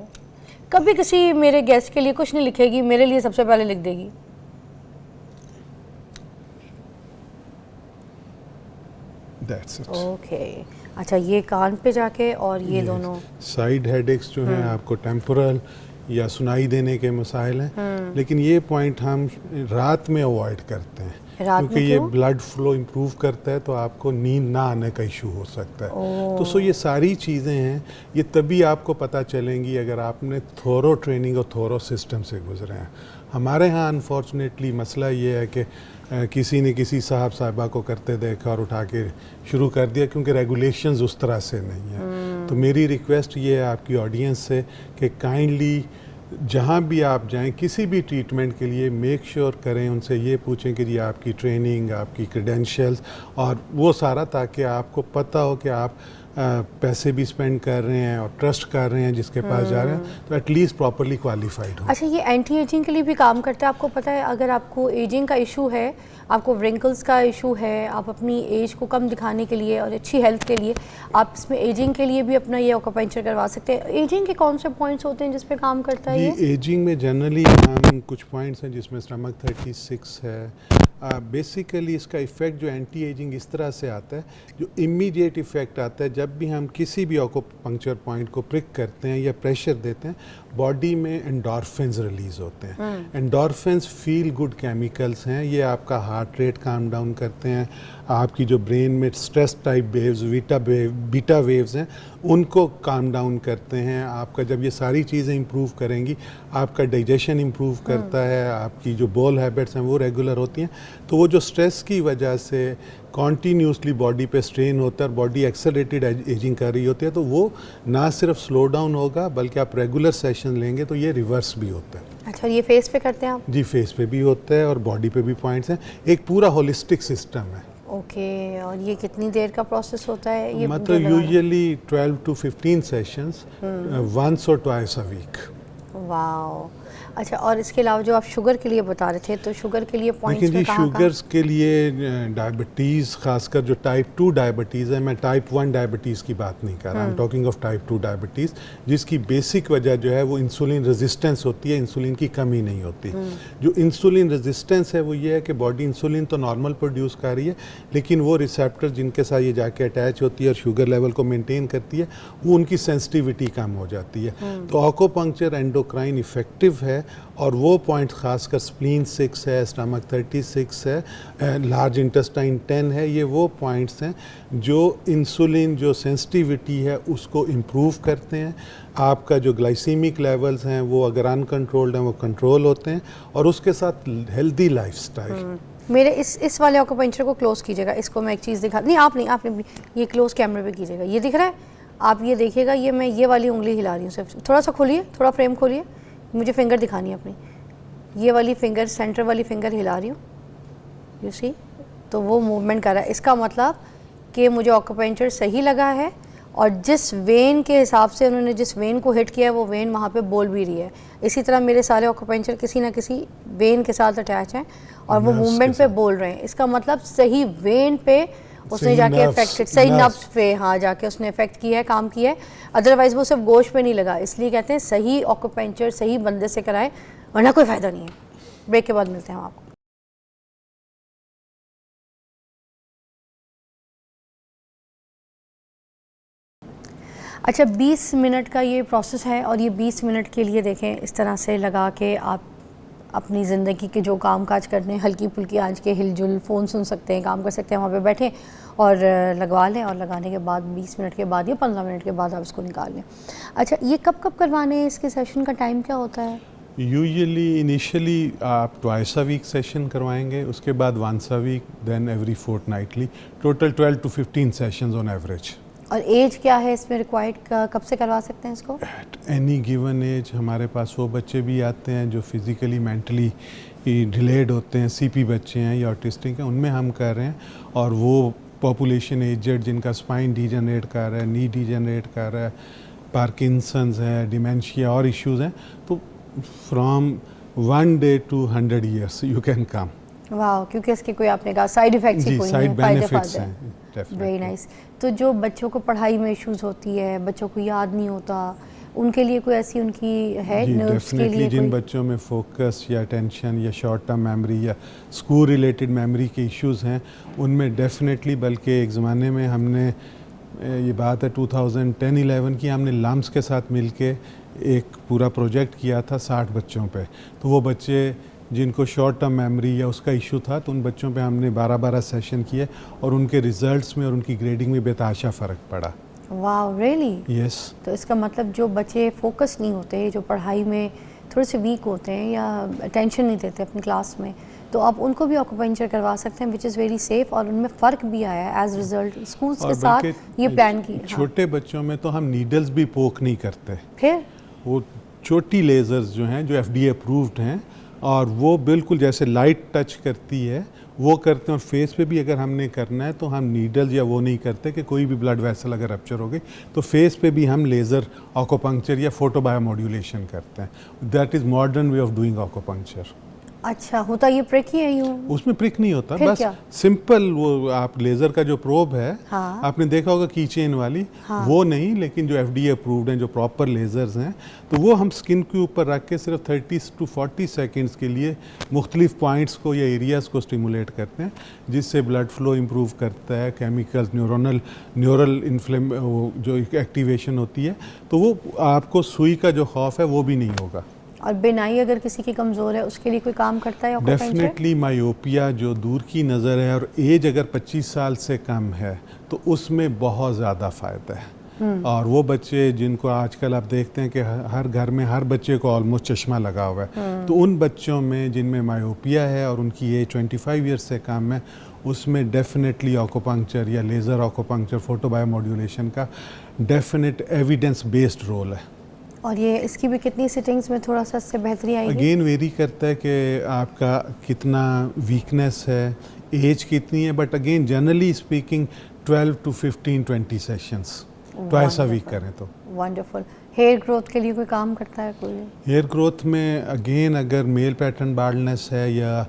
कभी किसी मेरे गेस्ट के लिए कुछ नहीं लिखेगी, मेरे लिए सबसे पहले लिख देगी। That's it. ओके अच्छा, ये कान पे जाके और ये दोनों साइड हेडेक्स जो हैं आपको टेम्पोरल या सुनाई देने के मसाइल हैं, लेकिन ये पॉइंट हम रात में अवॉइड करते हैं रात में क्योंकि ये क्यों? ब्लड फ्लो इम्प्रूव करता है, तो आपको नींद ना आने का इशू हो सकता है। तो सो ये सारी चीज़ें हैं, ये तभी आपको पता चलेंगी अगर आपने थोरो ट्रेनिंग और थोरो सिस्टम से गुजरे हैं। हमारे यहाँ अनफॉर्चुनेटली मसला ये है कि किसी ने किसी साहब साहिबा को करते देखा और उठा के शुरू कर दिया, क्योंकि रेगुलेशंस उस तरह से नहीं है। तो मेरी रिक्वेस्ट ये है आपकी ऑडियंस से कि काइंडली जहाँ भी आप जाएं किसी भी ट्रीटमेंट के लिए, मेक श्योर करें, उनसे ये पूछें कि जी आपकी ट्रेनिंग, आपकी क्रेडेंशियल्स और वो सारा, ताकि आपको पता हो कि आप पैसे भी स्पेंड कर रहे हैं और ट्रस्ट कर रहे हैं जिसके पास जा रहे हैं, तो एटलीस्ट प्रॉपरली क्वालिफाइड हो। अच्छा ये एंटी एजिंग के लिए भी काम करता है, आपको पता है? अगर आपको एजिंग का इशू है, आपको व्रिंकल्स का इशू है, आप अपनी एज को कम दिखाने के लिए और अच्छी हेल्थ के लिए आप इसमें एजिंग के लिए भी अपना ये ऑक्यूपेंचर करवा सकते हैं। एजिंग के कौन से पॉइंट्स होते हैं जिस पे काम करता है ये? जी एजिंग में जनरली हम कुछ पॉइंट्स हैं जिसमें स्टमक 36 है। बेसिकली इसका इफ़ेक्ट जो एंटी एजिंग इस तरह से आता है, जो इमीडिएट इफ़ेक्ट आता है जब भी हम किसी भी ऑक्यूपंक्चर पॉइंट को प्रिक करते हैं या प्रेशर देते हैं, बॉडी में एंडोर्फिन्स रिलीज़ होते हैं। एंडोर्फिन्स फील गुड केमिकल्स हैं, ये आपका हार्ट रेट काम डाउन करते हैं, आपकी जो ब्रेन में stress type waves, beta waves हैं उनको काम डाउन करते हैं। आपका जब ये सारी चीज़ें इंप्रूव करेंगी, आपका डाइजेशन इंप्रूव करता है, आपकी जो बोल हैबिट्स हैं वो रेगुलर होती हैं। तो वो जो स्ट्रेस की वजह से कॉन्टीन्यूसली बॉडी पे स्ट्रेन होता है और बॉडी एक्सेलरेटेड एजिंग कर रही होती है, तो वो ना सिर्फ स्लो डाउन होगा बल्कि आप रेगुलर सेशन लेंगे तो ये रिवर्स भी होता है। अच्छा ये फेस पे करते हैं आप? जी फेस पे भी होता है और बॉडी पे भी पॉइंट्स हैं, एक पूरा होलिस्टिक सिस्टम है। ओके और ये कितनी देर का प्रोसेस होता है ये? मतलब यूजुअली 12 to 15 सेशंस, वंस और ट्वाइस अ वीक। वाओ अच्छा, और इसके अलावा जो आप शुगर के लिए बता रहे थे, तो शुगर के लिए पॉइंट्स लेकिन में जी कहाँ शुगर्स के लिए डायबिटीज़, खासकर जो टाइप 2 डायबिटीज़ है, मैं टाइप 1 डायबिटीज़ की बात नहीं कर रहा, I am talking of type 2 diabetes, जिसकी बेसिक वजह जो है वो इंसुलिन रेजिस्टेंस होती है, इंसुलिन की कमी नहीं होती। जो इंसुलिन रेजिस्टेंस है वो ये है कि बॉडी इंसुलिन तो नॉर्मल प्रोड्यूस कर रही है, लेकिन वो रिसेप्टर जिनके साथ ये जाके अटैच होती है और शुगर लेवल को मेनटेन करती है, वो उनकी सेंसिटिविटी कम हो जाती है। तो ऑक्यूपंक्चर एंडोक्राइन इफेक्टिव है और वो पॉइंट खासकर स्प्लीन 6 है, स्टमक 36 है, लार्ज इंटेस्टाइन 10 है, ये वो पॉइंट्स हैं जो इंसुलिन जो सेंसिटिविटी है उसको इम्प्रूव करते हैं। आपका जो ग्लाइसीमिक लेवल्स हैं वो अगर अनकंट्रोल्ड हैं वो कंट्रोल होते हैं, और उसके साथ हेल्दी लाइफस्टाइल। मेरे इस वाले ऑक्यूपेंचर को क्लोज कीजिएगा, इसको मैं एक चीज़ दिखा, नहीं आपने भी ये क्लोज कैमरे पे कीजिएगा, ये दिख रहा है, आप ये देखिएगा, ये मैं ये वाली उंगली हिला रही हूँ सिर्फ, थोड़ा सा खोलिए, थोड़ा फ्रेम खोलिए, मुझे फिंगर दिखानी है अपनी, ये वाली फिंगर, सेंटर वाली फिंगर हिला रही हूँ, यू सी, तो वो मूवमेंट कर रहा है। इसका मतलब कि मुझे ऑक्यूपेंचर सही लगा है और जिस वेन के हिसाब से उन्होंने जिस वेन को हिट किया है वो वेन वहाँ पे बोल भी रही है। इसी तरह मेरे सारे ऑक्यूपेंचर किसी ना किसी वेन के साथ अटैच हैं और वो मूवमेंट पे बोल रहे हैं। इसका मतलब सही वेन पे उसने जाके इफेक्टेड, सही नब्स पे हाँ जाके उसने इफेक्ट किया है, काम किया है। अदरवाइज वो सिर्फ गोश्त पे नहीं लगा, इसलिए कहते हैं सही ऑक्यूपेंचर सही बंदे से कराएं, वरना कोई फ़ायदा नहीं है। ब्रेक के बाद मिलते हैं हम आपको। अच्छा, 20 मिनट का ये प्रोसेस है और ये 20 मिनट के लिए देखें इस तरह से लगा के आप अपनी ज़िंदगी के जो काम काज करने हल्की फुल्की आज के हिलजुल फ़ोन सुन सकते हैं, काम कर सकते हैं, वहाँ पे बैठें और लगवा लें और लगाने के बाद 20 मिनट के बाद या 15 मिनट के बाद आप इसको निकाल लें। अच्छा, ये कब कब करवाने हैं, इसके सेशन का टाइम क्या होता है? यूजुअली इनिशियली आप ट्वाइस अ वीक सेशन करवाएंगे, उसके बाद once a week, then every fortnightly, total 12 to 15 sessions on average. और एज क्या है इसमें रिक्वायर्ड, कब से करवा सकते हैं इसको? एट एनी गिवन एज हमारे पास वो बच्चे भी आते हैं जो फिज़िकली मेंटली डिलेड होते हैं, सीपी बच्चे हैं या ऑटिस्टिक हैं, उनमें हम कर रहे हैं। और वो पॉपुलेशन एजेड जिनका स्पाइन डिजनरेट कर रहा है, नी डिजनरेट कर रहा है, पार्किंसंस है, डिमेंशिया और इश्यूज़ हैं, तो from 1 day to 100 years you can come. वाह, क्योंकि इसके कोई आपने कहा साइड इफ़ेक्ट्स ही जी, कोई साइड नहीं, फायदे बेनिफिट्स फायदे हैं वेरी डेफिनेटली। नाइस। तो जो बच्चों को पढ़ाई में इश्यूज होती है, बच्चों को याद नहीं होता, उनके लिए कोई ऐसी उनकी है जी नर्व्स के डेफिनेटली, लिए जिन कोई? बच्चों में फोकस या टेंशन या शॉर्ट टर्म मेमोरी या स्कूल रिलेटेड मेमोरी के इश्यूज़ हैं, उनमें डेफिनेटली, बल्कि एक ज़माने में हमने ये बात है 2010-11 की, हमने लम्स के साथ मिलके एक पूरा प्रोजेक्ट किया था 60 बच्चों पे। तो वो बच्चे जिनको शॉर्ट टर्म मेमोरी या उसका इशू था, तो उन बच्चों पे हमने 12-12 सेशन किए और उनके रिजल्ट्स में और उनकी ग्रेडिंग में बेतहाशा फ़र्क पड़ा। वाह, रियली? यस। तो इसका मतलब जो बच्चे फोकस नहीं होते, जो पढ़ाई में थोड़े से वीक होते हैं या अटेंशन नहीं देते अपनी क्लास में, तो आप उनको भी ऑक्यूपेंचर करवा सकते हैं, विच इज़ वेरी सेफ, और उनमें फ़र्क भी आया है एज रिजल्ट। स्कूल्स के साथ ये प्लान की। छोटे बच्चों में तो हम नीडल्स भी पोक नहीं करते, फिर वो छोटी लेज़र्स जो हैं जो FDA अप्रूव्ड हैं, और वो बिल्कुल जैसे लाइट टच करती है वो करते हैं। और फेस पे भी अगर हमने करना है तो हम नीडल्स या वो नहीं करते कि कोई भी ब्लड वेसल अगर रप्चर हो गई तो फेस पे भी हम लेज़र ऑकोपंक्चर या फोटो बायोमोड्यूलेशन करते हैं। That is modern way of doing acupuncture. अच्छा, होता ये प्रिक ही है यूँ? उसमें प्रिक नहीं होता, फिर बस क्या? सिंपल वो आप लेज़र का जो प्रोब है, हाँ। आपने देखा होगा की चेन वाली, हाँ। वो नहीं, लेकिन जो FDA अप्रूव्ड हैं, जो प्रॉपर लेज़र्स हैं, तो वो हम स्किन के ऊपर रख के सिर्फ 30 to 40 सेकेंड्स के लिए मुख्तलिफ पॉइंट्स को या एरियाज़ को स्टिमुलेट करते हैं, जिससे ब्लड फ्लो इम्प्रूव करता है, केमिकल्स न्यूरल इन्फ्लेम जो एक्टिवेशन होती है, तो वो आपको सुई का जो खौफ है वो भी नहीं होगा। और बिनाई अगर किसी की कमज़ोर है उसके लिए कोई काम करता है ऑक्यूपेंचर? डेफिनेटली मायोपिया जो दूर की नज़र है और एज अगर 25 साल से कम है तो उसमें बहुत ज़्यादा फ़ायदा है। और वो बच्चे जिनको आजकल आप देखते हैं कि हर घर में हर बच्चे को ऑलमोस्ट चश्मा लगा हुआ है, तो उन बच्चों में जिनमें मायोपिया है और उनकी एज 25 ईयर्स से कम है, उसमें डेफिनेटली ऑक्यूपंक्चर या लेज़र ऑक्यूपंक्चर फोटो बायोमोड्यूलेशन का डेफिनेट एविडेंस बेस्ड रोल है। और ये इसकी भी कितनी सिटिंग्स में थोड़ा सा इससे बेहतरी आएगी? अगेन वेरी करता है कि आपका कितना वीकनेस है, एज कितनी है, but again generally speaking 12 to 15-20 sessions twice a week करें तो। वंडरफुल। हेयर ग्रोथ के लिए कोई काम करता है कोई? हेयर ग्रोथ में अगेन अगर मेल पैटर्न बाल्डनेस है या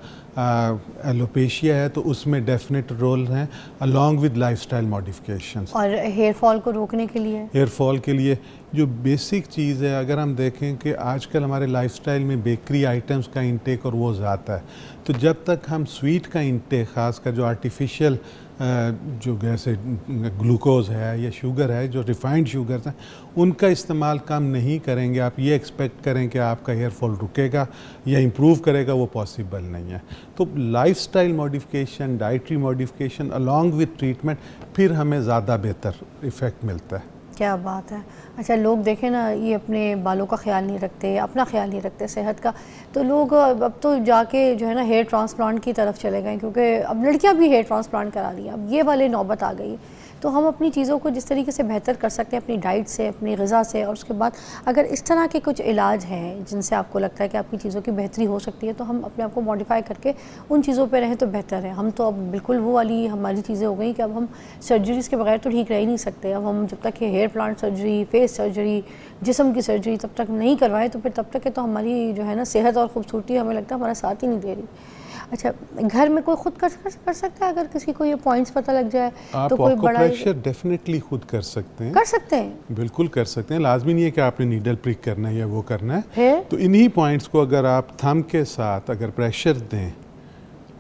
एलोपेशिया है तो उसमें डेफिनेट रोल हैं अलॉन्ग विद लाइफस्टाइल मॉडिफिकेशंस। और हेयर फॉल को रोकने के लिए? हेयर फॉल के लिए जो बेसिक चीज़ है, अगर हम देखें कि आजकल हमारे लाइफस्टाइल में बेकरी आइटम्स का इंटेक और वो ज़्यादा है, तो जब तक हम स्वीट का इंटेक, ख़ासकर जो आर्टिफिशियल जो जैसे ग्लूकोज है या शुगर है, जो रिफाइंड शुगर्स हैं, उनका इस्तेमाल कम नहीं करेंगे, आप ये एक्सपेक्ट करें कि आपका हेयर फॉल रुकेगा या इम्प्रूव करेगा, वो पॉसिबल नहीं है। तो lifestyle modification, dietary modification along with treatment, फिर हमें ज़्यादा बेहतर इफ़ेक्ट मिलता है। क्या बात है। अच्छा, लोग देखें ना, ये अपने बालों का ख्याल नहीं रखते, अपना ख्याल नहीं रखते सेहत का, तो लोग अब तो जाके जो है ना हेयर ट्रांसप्लांट की तरफ चले गए, क्योंकि अब लड़कियां भी हेयर ट्रांसप्लांट करा रही हैं। अब ये वाले नौबत आ गई। तो हम अपनी चीज़ों को जिस तरीके से बेहतर कर सकते हैं अपनी डाइट से, अपनी ग़िज़ा से, और उसके बाद अगर इस तरह के कुछ इलाज हैं जिनसे आपको लगता है कि आपकी चीज़ों की बेहतरी हो सकती है, तो हम अपने आप को मॉडिफाई करके उन चीज़ों पे रहें तो बेहतर है। हम तो अब बिल्कुल वो वाली हमारी चीज़ें हो गई कि अब हम सर्जरीज़ के बगैर तो ठीक रह ही नहीं सकते। अब हम जब तक hair plant surgery, face surgery, जिस्म की सर्जरी तब तक नहीं करवाएं, तो फिर तब तक तो हमारी जो है ना सेहत और ख़ूबसूरती हमें लगता है हमारा साथ ही नहीं दे रही। अच्छा, घर में कोई खुद कर सकता है? अगर किसी को ये पॉइंट्स पता लग जाए आप तो कोई बड़ा प्रेशर डेफिनेटली खुद कर सकते हैं। कर सकते हैं? बिल्कुल कर सकते हैं, लाजमी नहीं है कि आपने नीडल प्रिक करना है या वो करना है। फिर तो इन्हीं पॉइंट्स को अगर आप थंब के साथ अगर प्रेशर दें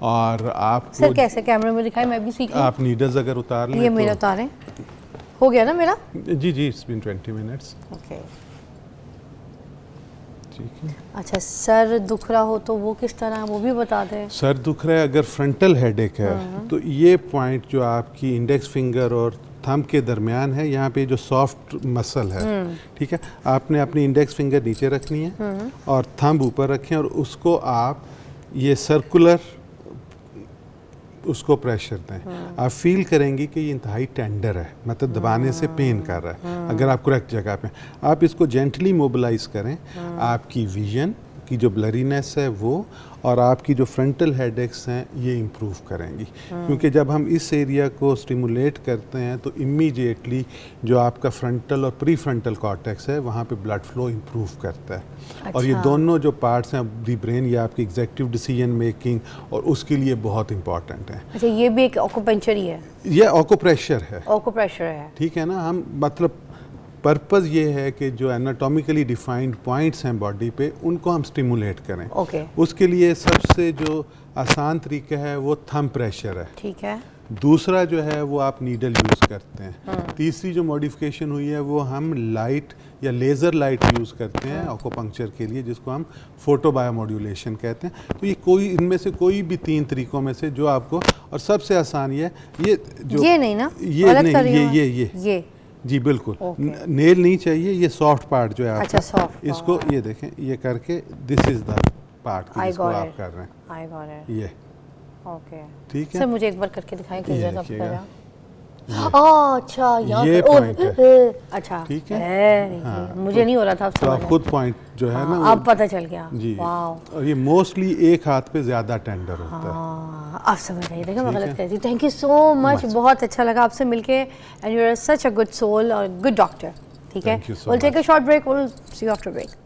और आप सर कैसे कैमरे में दिखाएं, मैं भी सीखूं। आप नीडल्स अगर उतार लें ये मेरे तो उतारें। हो गया ना मेरा? जी जी, इट्स बीन 20 मिनट्स। ओके। ठीक है। अच्छा, सर दुख रहा हो तो वो किस तरह, वो भी बता दें। सर दुख रहा है, अगर फ्रंटल हेडेक है तो ये पॉइंट जो आपकी इंडेक्स फिंगर और थंब के दरमियान है, यहाँ पे जो सॉफ्ट मसल है, ठीक है, आपने अपनी इंडेक्स फिंगर नीचे रखनी है और थंब ऊपर रखें और उसको आप ये सर्कुलर उसको प्रेशर दें। आप फील करेंगी कि ये इंतहाई टेंडर है, मतलब दबाने से पेन कर रहा है। अगर आप करेक्ट जगह पे, आप इसको जेंटली मोबिलाइज करें, आपकी विजन की जो ब्लरीनेस है वो और आपकी जो फ्रंटल हेडेक्स हैं ये इम्प्रूव करेंगी। क्योंकि जब हम इस एरिया को स्टिमुलेट करते हैं तो इमीडिएटली जो आपका फ्रंटल और प्री फ्रंटल कॉर्टेक्स है वहाँ पे ब्लड फ्लो इम्प्रूव करता है। अच्छा। और ये दोनों जो पार्ट्स हैं दी ब्रेन, ये आपकी एग्जेक्टिव डिसीजन मेकिंग और उसके लिए बहुत इंपॉर्टेंट है। अच्छा, ये भी एक ऑक्यूपेंचर ही है? ये ऑक्यूप्रेशर है। ऑक्यूप्रेशर है, ठीक है ना। हम मतलब पर्पज़ ये है कि जो एनाटॉमिकली डिफाइंड पॉइंट्स हैं बॉडी पे उनको हम स्टिमुलेट करें। ओके। उसके लिए सबसे जो आसान तरीका है वो थंब प्रेशर है। ठीक है। दूसरा जो है वो आप नीडल यूज़ करते हैं। तीसरी जो मॉडिफिकेशन हुई है वो हम लाइट या लेज़र लाइट यूज़ करते हैं ऑक्यूपंक्चर के लिए, जिसको हम फोटो बायोमॉड्यूलेशन कहते हैं। तो ये कोई इनमें से कोई भी 3 तरीकों में से जो आपको, और सबसे आसान ये जो ये नहीं ना, ये गलत नहीं, कर रही हूँ मैं? ये जी बिल्कुल। Okay. नेल नहीं चाहिए, ये सॉफ्ट पार्ट जो है आपका। अच्छा, soft इसको part. ये देखें, ये करके दिस इज द पार्ट जिसको got आप it. कर रहे हैं, आई गॉट इट। ये ओके। ठीक है। सर मुझे एक बार करके दिखाएं किस ये जगह पे देखिएगा। करा। अच्छा, यहाँ ये पे- point है। अच्छा, ठीक है। हाँ, मुझे नहीं हो रहा था, अब तो समझ आप आया। खुद पॉइंट जो है ना अब पता चल गया। जी। वाओ। और ये मोस्टली एक हाथ पे ज्यादा टेंडर होता है। हाँ, अब समझ आई। देखो मैं ठीक गलत है। कह रही थी। थैंक यू सो मच, बहुत अच्छा लगा आपसे मिलके। And you are such a good soul और गुड डॉक्टर। ठीक है, Thank you so we'll take a much. short break. We'll see you after break.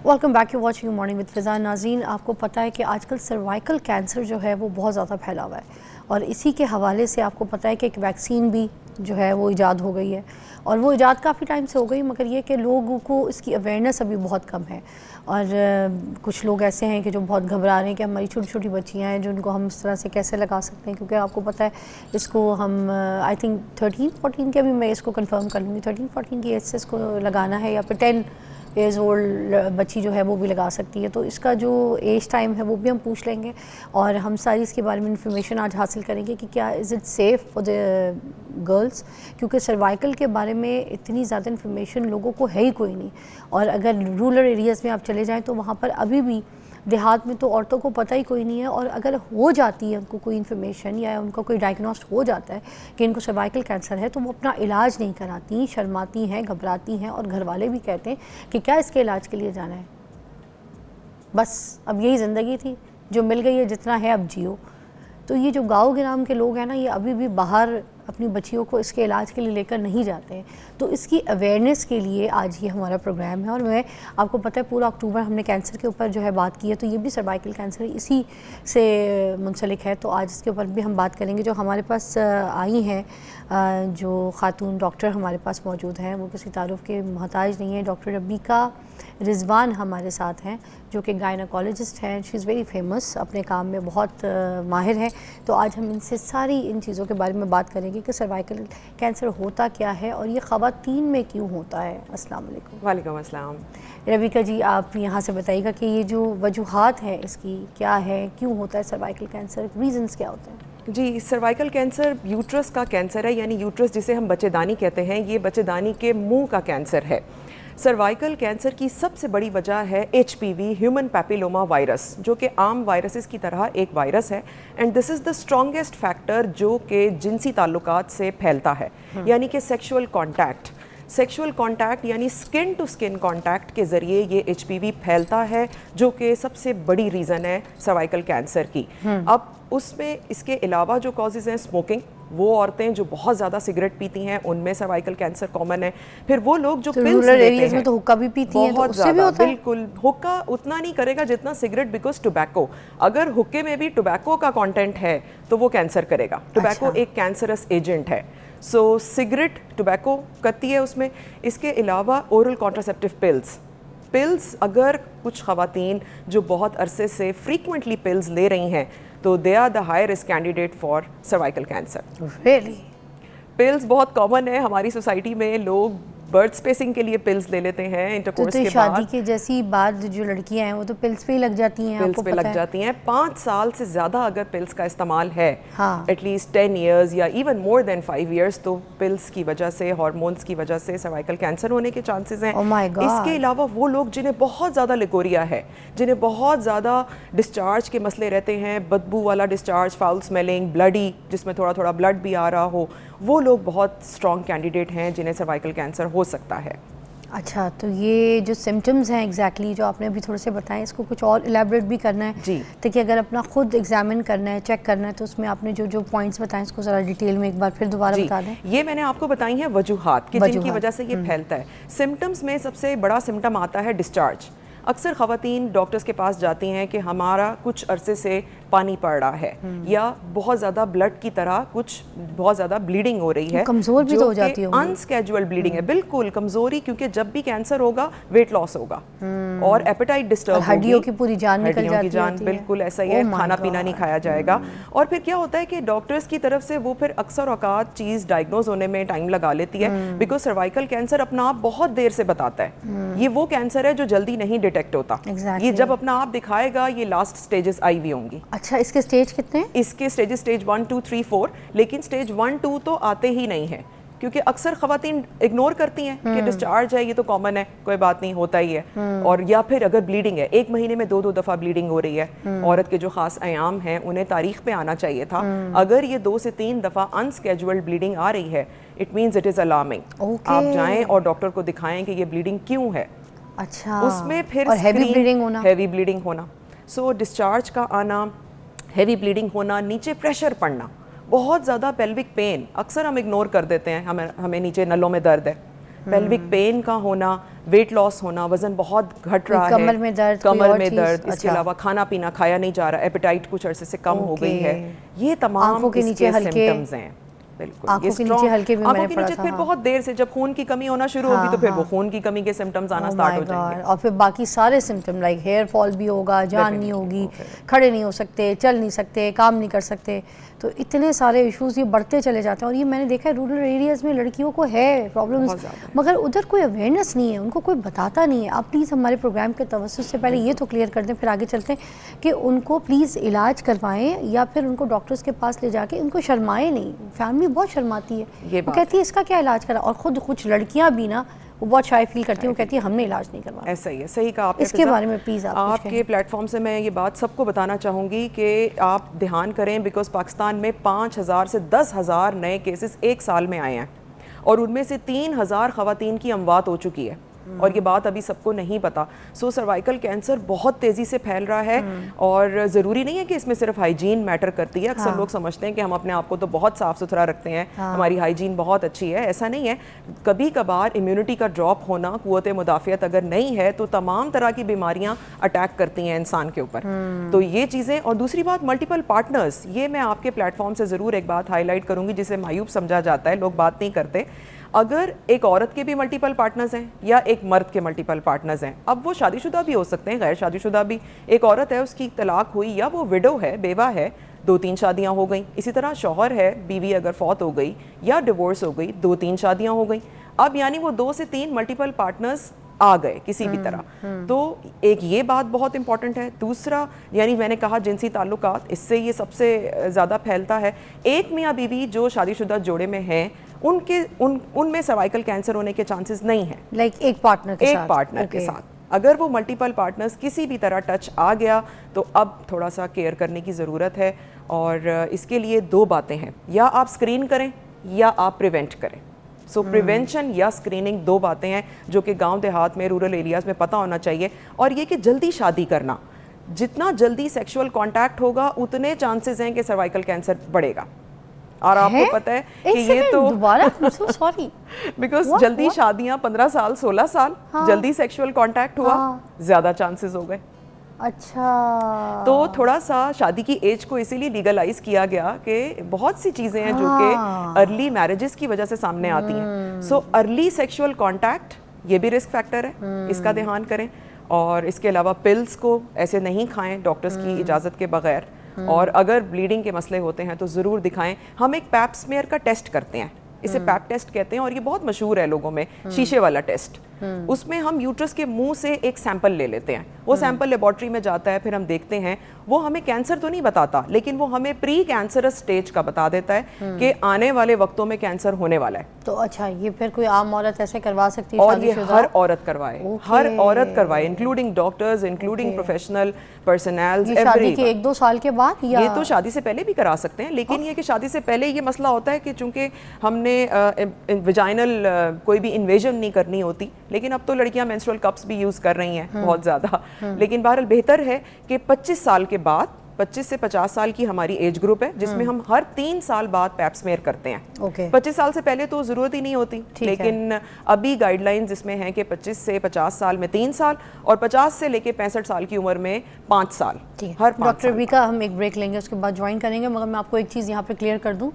Welcome back, you watching morning with Fiza. नाज़रीन, आपको पता है कि आजकल सर्वाइकल कैंसर जो है वो बहुत ज़्यादा फैला हुआ है और इसी के हवाले से आपको पता है कि एक वैक्सीन भी जो है वो ईजाद हो गई है और वो ईजाद काफ़ी टाइम से हो गई, मगर ये कि लोगों को इसकी अवेयरनेस अभी बहुत कम है। और कुछ लोग ऐसे हैं कि जो बहुत घबरा रहे हैं कि हमारी छोटी छोटी बच्चियाँ हैं जो उनको हम इस तरह से कैसे लगा सकते हैं, क्योंकि आपको पता है इसको हम आई थिंक 13-14 के, अभी मैं इसको कंफर्म कर लूँगी, 13-14 की एज से इसको लगाना है, या फिर 10 एज ओल्ड बच्ची जो है वो भी लगा सकती है। तो इसका जो एज टाइम है वो भी हम पूछ लेंगे और हम सारी इसके बारे में इंफॉर्मेशन आज हासिल करेंगे कि क्या is it safe for the girls, क्योंकि सर्वाइकल के बारे में इतनी ज़्यादा इन्फॉर्मेशन लोगों को है ही कोई नहीं। और अगर रूरल एरियाज़ में आप चले जाएँ तो वहाँ पर अभी भी, देहात में तो औरतों को पता ही कोई नहीं है, और अगर हो जाती है उनको कोई इन्फॉर्मेशन या उनका कोई डायग्नोस्ट हो जाता है कि इनको सर्वाइकल कैंसर है, तो वो अपना इलाज नहीं कराती, शर्माती हैं, घबराती हैं, और घर वाले भी कहते हैं कि क्या इसके इलाज के लिए जाना है, बस अब यही ज़िंदगी थी, जो मिल गई है, जितना है अब जियो। तो ये जो गाँव ग्राम के लोग हैं ना, ये अभी भी बाहर अपनी बच्चियों को इसके इलाज के लिए लेकर नहीं जाते हैं। तो इसकी अवेयरनेस के लिए आज ये हमारा प्रोग्राम है। और मैं, आपको पता है पूरा अक्टूबर हमने कैंसर के ऊपर जो है बात की है, तो ये भी सर्वाइकल कैंसर इसी से मुंसलिक है। तो आज इसके ऊपर भी हम बात करेंगे। जो हमारे पास आई हैं, जो खातून डॉक्टर हमारे पास मौजूद हैं, वो किसी तारुफ के मोहताज नहीं है। डॉक्टर रबीका रिजवान हमारे साथ हैं, जो कि गायनाकोलॉजिस्ट हैं। शी इज़ वेरी फेमस, अपने काम में बहुत माहिर हैं। तो आज हम इनसे सारी इन चीज़ों के बारे में बात करेंगे कि सर्वाइकल कैंसर होता क्या है और ये ख़वातीन में क्यों होता है। अस्सलाम वालेकुम। वालेकुम अस्सलाम। रबीका जी, आप यहाँ से बताइएगा कि ये जो वजूहात हैं इसकी क्या है, क्यों होता है सर्वाइकल कैंसर, रीज़न्स क्या होते हैं? जी, सर्वाइकल कैंसर यूट्रस का कैंसर है, यानी यूट्रस जिसे हम बच्चेदानी कहते हैं, ये बच्चेदानी के मुंह का कैंसर है। सर्वाइकल कैंसर की सबसे बड़ी वजह है HPV, ह्यूमन पैपिलोमा वायरस, जो कि आम वायरसेस की तरह एक वायरस है। And this is the strongest factor जो कि जिनसी ताल्लुकात से फैलता है, यानी कि सेक्सुअल कॉन्टैक्ट यानी स्किन टू स्किन कॉन्टैक्ट के ज़रिए ये HPV फैलता है, जो कि सबसे बड़ी रीज़न है सर्वाइकल कैंसर की। अब उसमें इसके अलावा जो कॉजेज़ हैं, स्मोकिंग, वो औरतें जो बहुत ज़्यादा सिगरेट पीती हैं उनमें सर्वाइकल कैंसर कॉमन है। फिर वो लोग जो पिल्स लेते हैं, में तो हुक्का भी पीती हैं, तो बहुत उससे भी ज़्यादा, होता है? बिल्कुल। हुक्का उतना नहीं करेगा जितना सिगरेट, बिकॉज टोबैको, अगर हुक्के में भी टोबैको का कंटेंट है तो वो कैंसर करेगा। टोबैको एक कैंसरस एजेंट है। सो सिगरेट टोबैको करती है उसमें। इसके अलावा ओरल कॉन्ट्रासेप्टिव पिल्स, अगर कुछ ख़वातीन जो बहुत अरसे से फ्रीक्वेंटली पिल्स ले रही हैं तो they are the high risk candidate for cervical cancer. Really pills बहुत कॉमन है हमारी सोसाइटी में, लोग बर्थ स्पेसिंग के लिए पिल्स ले लेते हैं इंटरकोर्स तो के शादी बाद। के जैसी बाद जो लड़कियां हैं वो तो पिल्स पे ही लग जाती हैं, पिल्स आपको पे पता लग है। जाती हैं। 5 साल से ज़्यादा अगर पिल्स का इस्तेमाल है, हाँ। एटलीस्ट 10 ईयर्स या इवन मोर देन 5 ईयर्स, तो पिल्स की वजह से, हार्मोन्स की वजह से सर्वाइकल कैंसर होने के चांसेस हैं। Oh my God. इसके अलावा वो लोग जिन्हें बहुत ज़्यादा लिकोरिया है, जिन्हें बहुत ज़्यादा डिस्चार्ज के मसले रहते हैं, बदबू वाला डिस्चार्ज, फाउल स्मेलिंग, ब्लडी, जिसमें थोड़ा थोड़ा ब्लड भी आ रहा हो, वो लोग बहुत स्ट्रॉन्ग कैंडिडेट हैं जिन्हें सर्वाइकल कैंसर हो सकता है। अच्छा, तो ये जो सिम्टम्स हैं एग्जैक्टली जो आपने अभी थोड़े से बताए, इसको कुछ और इलेबरेट भी करना है जी। ताकि अगर अपना खुद एग्जामिन करना है, चेक करना है, तो उसमें आपने जो जो पॉइंट्स बताए इसको ज़रा डिटेल में एक बार फिर दोबारा जी, बता दें। ये मैंने आपको बताई हैं वजूहात कि जिनकी वजूहात, वजह से ये फैलता है। सिम्टम्स में सबसे बड़ा सिम्टम आता है डिस्चार्ज। अक्सर ख़वातीन डॉक्टर्स के पास जाती हैं कि हमारा कुछ अरसे से पानी पड़ रहा है या बहुत ज़्यादा ब्लड की तरह कुछ बहुत ज़्यादा ब्लीडिंग हो रही है, कमज़ोर भी तो हो जाती होंगी। अनस्केजुअल ब्लीडिंग है, बिल्कुल कमज़ोरी, क्योंकि जब भी कैंसर होगा वेट लॉस होगा और एपेटाइट डिस्टर्ब होगी, हड्डियों की पूरी जान निकल हड्डियों की जाती जान, होती है। बिल्कुल ऐसा ही Oh है, my खाना पीना नहीं God. खाया जाएगा। और फिर क्या होता है कि डॉक्टर्स की तरफ से वो फिर अक्सर औकात चीज़ डायग्नोज होने में टाइम लगा लेती है, बिकॉज सर्वाइकल कैंसर अपना आप बहुत देर से बताता है। ये वो कैंसर है जो जल्दी नहीं डिटेक्ट होता। Exactly. ये जब अपना आप दिखाएगा, ये लास्ट स्टेजेस आई हुई होंगी। अच्छा, इसके स्टेज कितने हैं? इसके स्टेजेस स्टेज 1 2 3 4, लेकिन स्टेज 1 2 तो आते ही नहीं है, क्योंकि अक्सर ख़वातीन इग्नोर करती हैं कि डिस्चार्ज है, ये तो कॉमन है, कोई बात नहीं, होता ही है। और या फिर अगर ब्लीडिंग है, 1 महीने में 2-2 दफ़ा ब्लीडिंग हो रही है, औरत के जो ख़ास आयाम हैं उन्हें तारीख पे आना चाहिए था, अगर ये 2 से 3 दफ़ा अनस्केजुअल्ड ब्लीडिंग आ रही है, it means it is alarming. Okay. आप जाएं और डॉक्टर को दिखाएं कि ये ब्लीडिंग क्यों है। अच्छा, उसमें फिर और हैवी ब्लीडिंग होना। हैवी ब्लीडिंग होना, सो डिस्चार्ज का आना, हैवी ब्लीडिंग होना, नीचे प्रेशर पड़ना, बहुत ज़्यादा पेल्विक पेन, अक्सर हम इग्नोर कर देते हैं, हमें नीचे नलों में दर्द है, पेल्विक पेन का होना, वेट लॉस होना, वजन बहुत घट रहा है, कमर में दर्द, कोई कमर और में चीज़, दर्द, इसके अच्छा। अलावा खाना पीना खाया नहीं जा रहा, एपेटाइट कुछ अरसे से कम हो गई है, Okay. ये तमाम आंखों के नीचे इसके हल्के, सिम्टम्स हैं। बिल्कुल, आंखों ये के नीचे strong- हल्के भी आंखों मैंने के पढ़ा नीचे था, फिर हाँ। बहुत देर से जब खून की कमी होना शुरू होगी तो फिर वो खून की कमी के सिम्टम्स आना Oh स्टार्ट my हो जाएंगे। God. और फिर बाकी सारे सिम्टम लाइक हेयर फॉल भी होगा, जान नहीं होगी, खड़े नहीं हो सकते, चल नहीं सकते, काम नहीं कर सकते, तो इतने सारे इश्यूज ये बढ़ते चले जाते हैं। और ये मैंने देखा है रूरल एरियाज़ में लड़कियों को है प्रॉब्लम्स, बहुत ज़्यादा है। मगर उधर कोई अवेयरनेस नहीं है, उनको कोई बताता नहीं है। आप प्लीज़ हमारे प्रोग्राम के तवज्जुह से पहले ये तो क्लियर कर दें, फिर आगे चलते हैं कि उनको प्लीज़ इलाज करवाएं या फिर उनको डॉक्टर्स के पास ले जाके, उनको शर्माएं नहीं। फैमिली बहुत शर्माती है, ये वो बात कहती है इसका क्या इलाज करा, और ख़ुद कुछ लड़कियाँ भी ना वो बहुत शाय फील करती हैं, वो कहती है हमने इलाज नहीं करवाया। ऐसा ही है, सही कहा आपने। इसके फिज़ा। बारे में प्लीज़ आप कुछ आपके कहें। प्लेटफॉर्म से मैं ये बात सबको बताना चाहूँगी कि आप ध्यान करें, बिकॉज पाकिस्तान में 5,000 से 10,000 नए केसेस 1 साल में आए हैं और उनमें से 3,000 ख़वातीन की अमवात हो चुकी है, और ये बात अभी सबको नहीं पता। सो सर्वाइकल कैंसर बहुत तेज़ी से फैल रहा है और ज़रूरी नहीं है कि इसमें सिर्फ हाइजीन मैटर करती है। अक्सर लोग समझते हैं कि हम अपने आप को तो बहुत साफ़ सुथरा रखते हैं, हमारी हाइजीन बहुत अच्छी है, ऐसा नहीं है। कभी कभार इम्यूनिटी का ड्रॉप होना, क़ुव्वत मुदाफ़ियत अगर नहीं है तो तमाम तरह की बीमारियाँ अटैक करती हैं इंसान के ऊपर। तो ये चीज़ें, और दूसरी बात मल्टीपल पार्टनर्स, ये मैं आपके प्लेटफॉर्म से ज़रूर एक बात हाईलाइट करूँगी जिसे मायूब समझा जाता है, लोग बात नहीं करते। अगर एक औरत के भी मल्टीपल पार्टनर्स हैं या एक मर्द के मल्टीपल पार्टनर्स हैं, अब वो शादीशुदा भी हो सकते हैं, गैर शादीशुदा भी। एक औरत है, उसकी तलाक हुई या वो विडो है, बेवा है, 2-3 शादियां हो गई। इसी तरह शौहर है, बीवी अगर फौत हो गई या डिवोर्स हो गई, 2-3 शादियां हो गई। अब यानी वो 2 से 3 मल्टीपल पार्टनर्स आ गए किसी भी तरह। तो एक ये बात बहुत इंपॉर्टेंट है। दूसरा, यानी मैंने कहा जिनसी ताल्लुकात, इससे ये सबसे ज़्यादा फैलता है। एक मियाँ बीवी जो शादीशुदा जोड़े में हैं, उनमें सर्वाइकल कैंसर होने के चांसेस नहीं हैं। लाइक एक पार्टनर के साथ, एक पार्टनर के Okay. साथ। अगर वो मल्टीपल पार्टनर्स किसी भी तरह टच आ गया तो अब थोड़ा सा केयर करने की ज़रूरत है। और इसके लिए 2 बातें हैं, या आप स्क्रीन करें या आप प्रिवेंट करें। सो प्रिवेंशन या स्क्रीनिंग 2 बातें हैं जो कि गांव देहात में, रूरल एरियाज़ में पता होना चाहिए। और ये कि जल्दी शादी करना, जितना जल्दी सेक्सुअल कांटेक्ट होगा उतने चांसेस हैं कि सर्वाइकल कैंसर बढ़ेगा। और आपको पता है कि ये तो दोबारा सॉरी बिकॉज What? जल्दी What? शादियां 15 साल 16 साल, जल्दी सेक्सुअल कांटेक्ट हुआ, ज़्यादा चांसेस हो गए। अच्छा, तो थोड़ा सा शादी की एज को इसीलिए लीगलाइज किया गया कि बहुत सी चीज़ें हैं जो कि अर्ली मैरिजेस की वजह से सामने आती हैं। सो अर्ली सेक्सुअल कांटेक्ट ये भी रिस्क फैक्टर है, इसका ध्यान करें। और इसके अलावा पिल्स को ऐसे नहीं खाएं डॉक्टर्स की इजाज़त के बगैर, और अगर ब्लीडिंग के मसले होते हैं तो ज़रूर दिखाएं। हम एक पैप स्मेयर का टेस्ट करते हैं, इसे पैप टेस्ट कहते हैं, और ये बहुत मशहूर है लोगों में, शीशे वाला टेस्ट। उसमें हम यूट्रस के मुंह से एक सैंपल ले लेते हैं, वो सैंपल लेबॉर्ट्री में जाता है, फिर हम देखते हैं, वो हमें कैंसर तो नहीं बताता लेकिन वो हमें प्री कैंसरस स्टेज का बता देता है कि आने वाले वक्तों में कैंसर होने वाला है। तो अच्छा, ये फिर कोई आम औरत ऐसे करवा सकती है? और ये हर औरत करवाए, हर औरत करवाए, including doctors, including professional personal, शादी के 1-2 साल के बाद, या ये तो शादी से पहले भी करा सकते हैं, लेकिन ये कि शादी से पहले ये मसला होता है कि चूंकि हमने विजाइनल कोई भी इन्वेजन नहीं करनी होती, लेकिन अब तो लड़कियां मेंस्ट्रुअल कप्स भी यूज़ कर रही हैं बहुत ज़्यादा। लेकिन बहरहाल बेहतर है कि 25 साल के बाद, 25 से 50 साल की हमारी एज ग्रुप है जिसमें हम हर 3 साल बाद पैप स्मेयर करते हैं। 25 साल से पहले तो ज़रूरत ही नहीं होती, लेकिन अभी गाइडलाइंस इसमें हैं कि 25 से 50 साल में 3 साल और 50 से लेके 65 साल की उम्र में 5 साल। हर 5 डॉक्टर वीका, हम एक ब्रेक लेंगे, उसके बाद ज्वाइन करेंगे, मगर मैं आपको एक चीज़ यहाँ पे क्लियर कर दूँ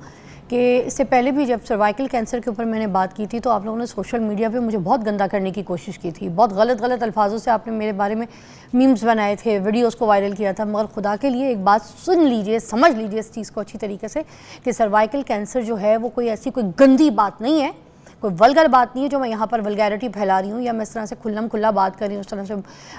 कि इससे पहले भी जब सर्वाइकल कैंसर के ऊपर मैंने बात की थी तो आप लोगों ने सोशल मीडिया पे मुझे बहुत गंदा करने की कोशिश की थी, बहुत गलत अल्फाजों से आपने मेरे बारे में मीम्स बनाए थे, वीडियोस को वायरल किया था। मगर खुदा के लिए एक बात सुन लीजिए, समझ लीजिए इस चीज़ को अच्छी तरीके से कि सर्वाइकल कैंसर जो है वो कोई ऐसी कोई गंदी बात नहीं है, कोई वल्गर बात नहीं है जो मैं यहाँ पर वल्गैरिटी फैला रही हूँ या मैं इस तरह से खुल्ला बात कर रही हूँ, उस तरह से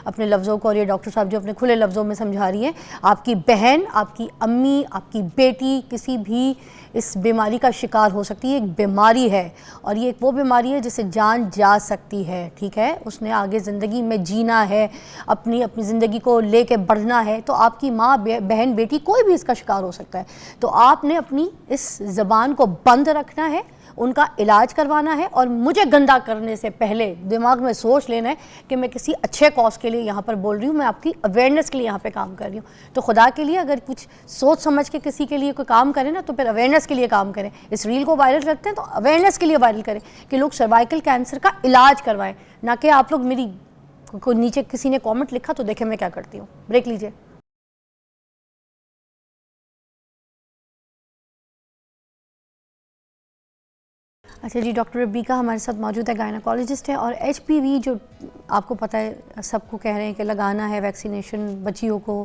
अपने लफ्ज़ों को, और ये डॉक्टर साहब जो अपने खुले लफ्ज़ों में समझा रही हैं। आपकी बहन, आपकी अम्मी, आपकी बेटी किसी भी इस बीमारी का शिकार हो सकती है। एक बीमारी है और ये एक वो बीमारी है जिससे जान जा सकती है, ठीक है। उसने आगे ज़िंदगी में जीना है, अपनी ज़िंदगी को लेके बढ़ना है, तो आपकी माँ, बहन, बेटी कोई भी इसका शिकार हो सकता है। तो आपने अपनी इस ज़बान को बंद रखना है, उनका इलाज करवाना है, और मुझे गंदा करने से पहले दिमाग में सोच लेना है कि मैं किसी अच्छे कॉज के लिए यहाँ पर बोल रही हूँ, मैं आपकी अवेयरनेस के लिए यहाँ पे काम कर रही हूँ। तो खुदा के लिए अगर कुछ सोच समझ के किसी के लिए कोई काम करें ना, तो फिर अवेयरनेस के लिए काम करें। इस रील को वायरल करते हैं तो अवेयरनेस के लिए वायरल करें कि लोग सर्वाइकल कैंसर का इलाज करवाएं, ना कि आप लोग मेरी को नीचे किसी ने कॉमेंट लिखा तो देखें मैं क्या करती हूँ। ब्रेक लीजिए। अच्छा जी, डॉक्टर रबीका हमारे साथ मौजूद है, गायनाकोलॉजिस्ट है, और HPV जो आपको पता है सबको कह रहे हैं कि लगाना है वैक्सीनेशन बच्चियों को,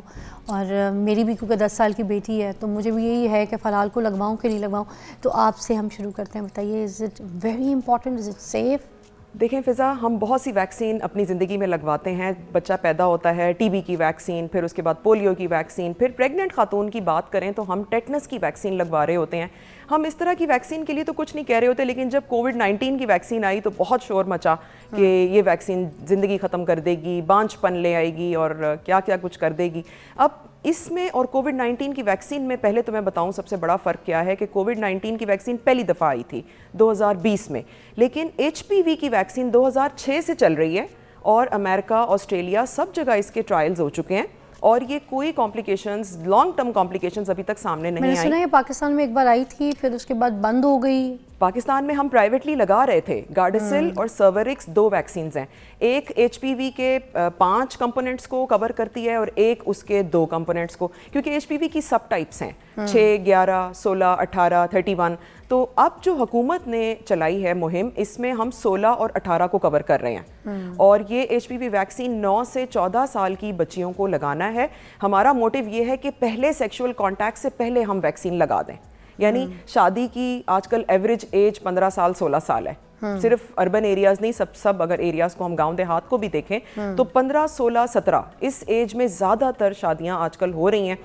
और मेरी भी क्योंकि 10 साल की बेटी है तो मुझे भी यही है कि फ़िलहाल को लगवाऊं कि नहीं लगवाऊं। तो आपसे हम शुरू करते हैं, बताइए, is it very important, is it safe? देखें फ़िज़ा, हम बहुत सी वैक्सीन अपनी ज़िंदगी में लगवाते हैं। बच्चा पैदा होता है, TB की वैक्सीन, फिर उसके बाद पोलियो की वैक्सीन, फिर प्रेग्नेंट खातून की बात करें तो हम टेटनस की वैक्सीन लगवा रहे होते हैं। हम इस तरह की वैक्सीन के लिए तो कुछ नहीं कह रहे होते, लेकिन जब कोविड-19 की वैक्सीन आई तो बहुत शोर मचा कि ये वैक्सीन ज़िंदगी ख़त्म कर देगी, बांझपन ले आएगी और क्या क्या कुछ कर देगी। अब इसमें और कोविड-19 की वैक्सीन में पहले तो मैं बताऊं सबसे बड़ा फ़र्क क्या है कि कोविड-19 की वैक्सीन पहली दफ़ा आई थी 2020 में, लेकिन HPV की वैक्सीन 2006 से चल रही है, और अमेरिका, ऑस्ट्रेलिया, सब जगह इसके ट्रायल्स हो चुके हैं, और ये कोई कॉम्प्लिकेशंस, लॉन्ग टर्म कॉम्प्लिकेशंस अभी तक सामने नहीं आई। मैंने सुना है पाकिस्तान में एक बार आई थी, फिर उसके बाद बंद हो गई। पाकिस्तान में हम प्राइवेटली लगा रहे थे। गार्डासिल और सर्वरिक्स 2 वैक्सीन्स हैं, एक HPV के 5 कंपोनेंट्स को कवर करती है और एक उसके 2 कंपोनेंट्स को, क्योंकि HPV की सब टाइप्स हैं 6, 11, 16, 18, 31। तो अब जो हुकूमत ने चलाई है मुहिम, इसमें हम 16 और 18 को कवर कर रहे हैं, और ये HPV वैक्सीन 9 से 14 साल की बच्चियों को लगाना है। हमारा मोटिव ये है कि पहले सेक्सुअल कॉन्टैक्ट से पहले हम वैक्सीन लगा दें, यानी शादी की आजकल एवरेज एज 15 साल 16 साल है। सिर्फ अर्बन एरियाज नहीं, सब अगर एरियाज को हम गांव देहात को भी देखें तो 15, 16, 17 इस एज में ज़्यादातर शादियां आजकल हो रही हैं,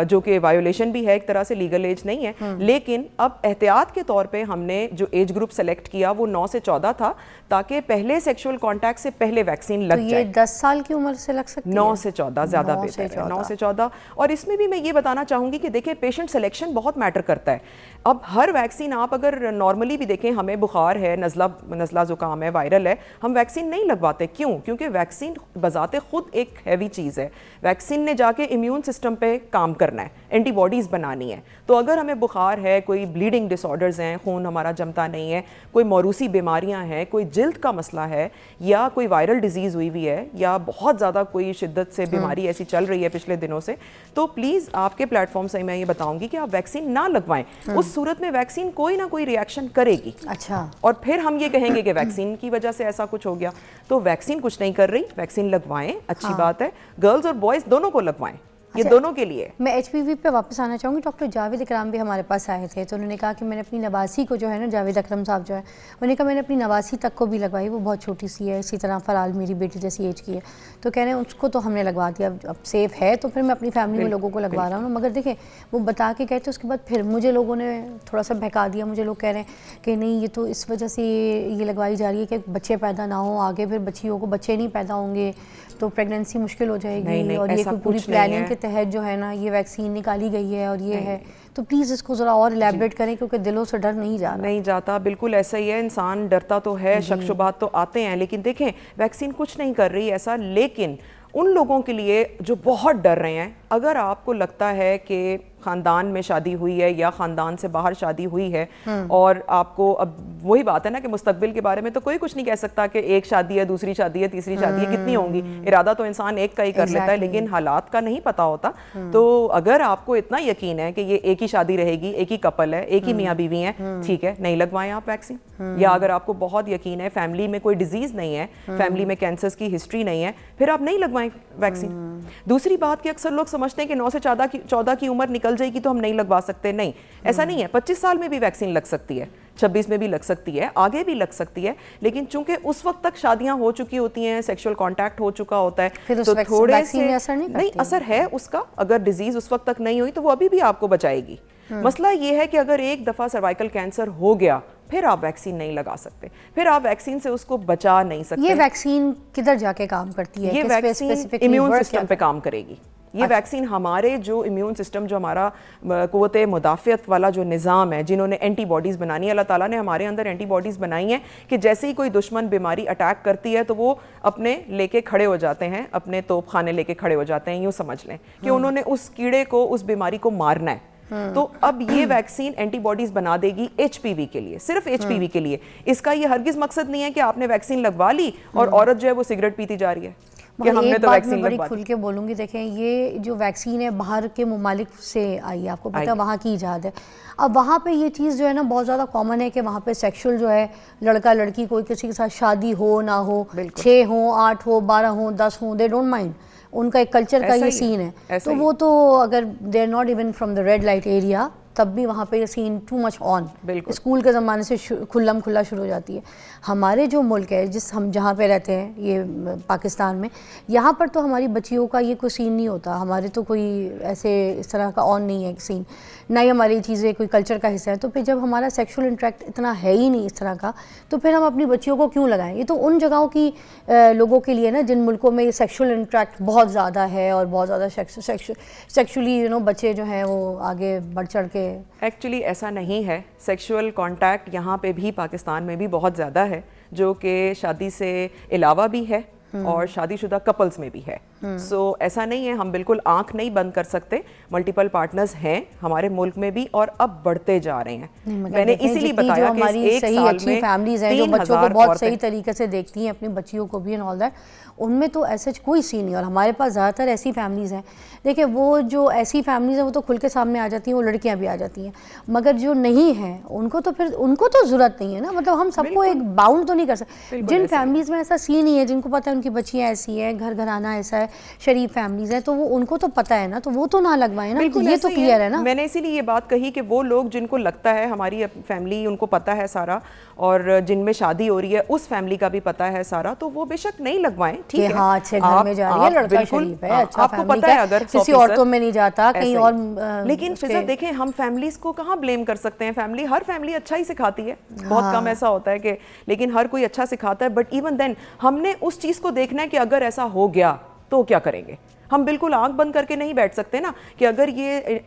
जो कि वायोलेशन भी है, एक तरह से लीगल एज नहीं है। लेकिन अब एहतियात के तौर पे हमने जो एज ग्रुप सेलेक्ट किया वो 9 से 14 था, ताकि पहले सेक्सुअल कांटेक्ट से पहले वैक्सीन लग तो जाए। ये 10 साल की उम्र से लग सकती है? 9 से 14 ज़्यादा बेहतर है, 9 से 14। और इसमें भी मैं ये बताना चाहूँगी कि देखें, पेशेंट सिलेक्शन बहुत मैटर करता है। अब हर वैक्सीन आप अगर नॉर्मली भी देखें, हमें बुखार है, नज़ला ज़ुकाम है, वायरल है, हम वैक्सीन नहीं लगवाते। क्यों? क्योंकि वैक्सीन बजाते खुद एक हैवी चीज़ है। वैक्सीन ने जाके इम्यून सिस्टम पे काम करना है, एंटीबॉडीज़ बनानी है। तो अगर हमें बुखार है, कोई ब्लीडिंग डिसऑर्डर्स हैं, खून हमारा जमता नहीं है, कोई मौरूसी बीमारियां हैं, कोई जिल्द का मसला है, या कोई वायरल डिजीज़ हुई हुई है, या बहुत ज़्यादा कोई शिद्दत से बीमारी ऐसी चल रही है पिछले दिनों से, तो प्लीज़ आपके प्लेटफॉर्म से मैं ये बताऊंगी कि आप वैक्सीन ना लगवाएं। उस सूरत में वैक्सीन कोई ना कोई रिएक्शन करेगी। अच्छा। और फिर हम ये कहेंगे कि वैक्सीन की वजह से ऐसा कुछ हो गया। तो वैक्सीन कुछ नहीं कर रही, वैक्सीन लगवाएं, अच्छी बात है, गर्ल्स और बॉयज़ दोनों को लगवाएं, ये दोनों के लिए। मैं HPV पे वापस आना चाहूँगी। डॉक्टर जावेद इकराम भी हमारे पास आए थे, तो उन्होंने कहा कि मैंने अपनी नवासी को जो है ना, जावेद अकरम साहब जो है, उन्होंने कहा मैंने अपनी नवासी तक को भी लगवाई, वो बहुत छोटी सी है, इसी तरह फराल मेरी बेटी जैसी एज की है, तो कह रहे हैं उसको तो हमने लगवा दिया, अब सेफ़ है, तो फिर मैं अपनी फैमिली में लोगों को लगवा रहा हूँ। मगर देखें वो बता के गए थे, उसके बाद फिर मुझे लोगों ने थोड़ा सा बहका दिया, मुझे लोग कह रहे हैं कि नहीं ये तो इस वजह से ये लगवाई जा रही है कि बच्चे पैदा ना हो, आगे फिर बच्चियों को बच्चे नहीं पैदा होंगे तो प्रेगनेंसी मुश्किल हो जाएगी। नहीं, और ये कोई पूरी प्लानिंग के है। तहत जो है ना ये वैक्सीन निकाली गई है और ये है, तो प्लीज़ इसको ज़रा और इलेबरेट करें, क्योंकि दिलों से डर नहीं जा रहा। नहीं जाता, बिल्कुल ऐसा ही है, इंसान डरता तो है, शक शुबात तो आते हैं, लेकिन देखें वैक्सीन कुछ नहीं कर रही ऐसा। लेकिन उन लोगों के लिए जो बहुत डर रहे हैं, अगर आपको लगता है कि ख़ानदान में शादी हुई है या ख़ानदान से बाहर शादी हुई है, और आपको, अब वही बात है ना कि मुस्तकबिल के बारे में तो कोई कुछ नहीं कह सकता कि एक शादी है, दूसरी शादी है, तीसरी शादी है, कितनी होंगी, इरादा तो इंसान एक का ही कर लेता है, लेकिन हालात का नहीं पता होता। तो अगर आपको इतना यकीन है कि ये एक ही शादी रहेगी, एक ही कपल है, एक ही मियाँ बीवी हैं, ठीक है, नहीं लगवाएं आप वैक्सीन। या अगर आपको बहुत यकीन है, फैमिली में कोई डिजीज़ नहीं है, फैमिली में कैंसर्स की हिस्ट्री नहीं है, फिर आप नहीं लगवाएं वैक्सीन। दूसरी बात कि अक्सर लोग समझते हैं कि 9 से 14 की उम्र निकल जाएगी तो हम नहीं लगवा सकते। नहीं, ऐसा नहीं है। 25 साल में भी वैक्सीन लग सकती है, 26 में भी लग सकती है, आगे भी लग सकती है, लेकिन चूंकि उस वक्त तक शादियां हो चुकी होती हैं, सेक्सुअल कांटेक्ट हो चुका होता है, तो थोड़े से नहीं असर है उसका। अगर डिजीज उस वक्त तक नहीं हुई तो वो अभी भी आपको बचाएगी। मसला ये है कि अगर एक दफ़ा सर्वाइकल कैंसर हो गया, फिर आप वैक्सीन नहीं लगा सकते, फिर आप वैक्सीन से उसको बचा नहीं सकते। ये वैक्सीन किधर जाके काम करती है? ये वैक्सीन इम्यून सिस्टम पे काम करेगी। ये वैक्सीन हमारे जो इम्यून सिस्टम, जो हमारा क़ुव्वत मुदाफ़ियत वाला जो निज़ाम है, जिन्होंने एंटीबॉडीज़ बनानी है, अल्लाह ताला ने हमारे अंदर एंटीबॉडीज़ बनाई हैं कि जैसे ही कोई दुश्मन बीमारी अटैक करती है तो वो अपने लेके खड़े हो जाते हैं, अपने तोप खाने लेके खड़े हो जाते हैं। यूँ समझ लें कि उन्होंने उस कीड़े को, उस बीमारी को मारना है। तो अब ये वैक्सीन एंटीबॉडीज बना देगी HPV के लिए, सिर्फ HPV के लिए। इसका ये हरगिज मकसद नहीं है कि आपने वैक्सीन लगवा ली और औरत जो है वो सिगरेट पीती जा रही है कि हमने तो वैक्सीन बड़ी खुल के बोलूँगी। देखें ये जो वैक्सीन है बाहर के ममालिक से आई है, आपको पता है वहाँ की ईजाद है। अब वहाँ पे ये चीज़ जो है ना बहुत ज़्यादा कॉमन है कि वहाँ पे सेक्सुअल जो है लड़का लड़की कोई किसी के साथ शादी हो ना हो, 6 हो 8 हो 12 हो 10 हो, दे डोंट माइंड। उनका एक कल्चर का ये सीन है। तो वो तो अगर they are not even from the red light area, तब भी वहाँ पे ये scene too much on. School के ज़माने से खुल्लम खुल्ला शुरू हो जाती है। हमारे जो मुल्क है, हम जहाँ पे रहते हैं, ये पाकिस्तान में, यहाँ पर तो हमारी बच्चियों का ये कोई सीन नहीं होता। हमारे तो कोई ऐसे इस तरह का ऑन नहीं है सीन, ना ही हमारी चीज़ें कोई कल्चर का हिस्सा है। तो फिर जब हमारा सेक्सुअल इंटरेक्ट इतना है ही नहीं इस तरह का, तो फिर हम अपनी बच्चियों को क्यों लगाएं? ये तो उन जगहों की लोगों के लिए ना जिन मुल्कों में सेक्सुअल इंटरेक्ट बहुत ज़्यादा है और बहुत ज़्यादा सेक्सुअली बच्चे जो हैं वो आगे बढ़ चढ़ के। एक्चुअली ऐसा नहीं है। सेक्सुअल कांटेक्ट यहाँ पे भी, पाकिस्तान में भी बहुत ज़्यादा है, जो कि शादी से अलावा भी है और शादीशुदा कपल्स में भी है। सो ऐसा नहीं है, हम बिल्कुल आंख नहीं बंद कर सकते। मल्टीपल पार्टनर्स हैं हमारे मुल्क में भी और अब बढ़ते जा रहे हैं। मैंने इसीलिए बताया कि हमारी एक सही साल अच्छी में फैमिलीज हैं जो बच्चों को बहुत सही तरीके से देखती हैं, अपनी बच्चियों को भी एंड ऑल दैट, उनमें तो ऐसा कोई सीन नहीं। और हमारे पास ज़्यादातर ऐसी फैमिलीज़ हैं। देखिए वो जो ऐसी फैमिलीज़ हैं वो तो खुल के सामने आ जाती हैं, वो लड़कियां भी आ जाती हैं, मगर जो नहीं हैं उनको तो फिर उनको तो ज़रूरत नहीं है ना। मतलब हम सबको एक बाउंड तो नहीं कर सकते। जिन फैमिलीज़ में ऐसा सीन ही है, जिनको पता है उनकी बच्चियाँ ऐसी हैं, घर घराना ऐसा है, शरीफ फैमिलीज़ हैं, तो वो उनको तो पता है ना, तो वो तो ना लगवाएं ना। ये तो क्लियर है ना। मैंने इसीलिए ये बात कही कि वो लोग जिनको लगता है हमारी फैमिली, उनको पता है सारा, और जिनमें शादी हो रही है उस फैमिली का भी पता है सारा, तो वो बेशक नहीं लगवाएं। ठीक है, हाँ अच्छे घर में जा रही है, लड़का शरीफ है, अच्छा आपको पता है, अगर किसी औरतों में नहीं जाता कहीं और। लेकिन फिजा देखें, हम फैमिलीज को कहाँ ब्लेम कर सकते हैं? फैमिली, हर फैमिली अच्छा ही सिखाती है। बहुत कम ऐसा होता है कि, लेकिन हर कोई अच्छा सिखाता है। बट इवन देन हमने उस चीज़ को देखना है कि अगर ऐसा हो गया तो क्या करेंगे। हम बिल्कुल आंख बंद करके नहीं बैठ सकते ना कि अगर ये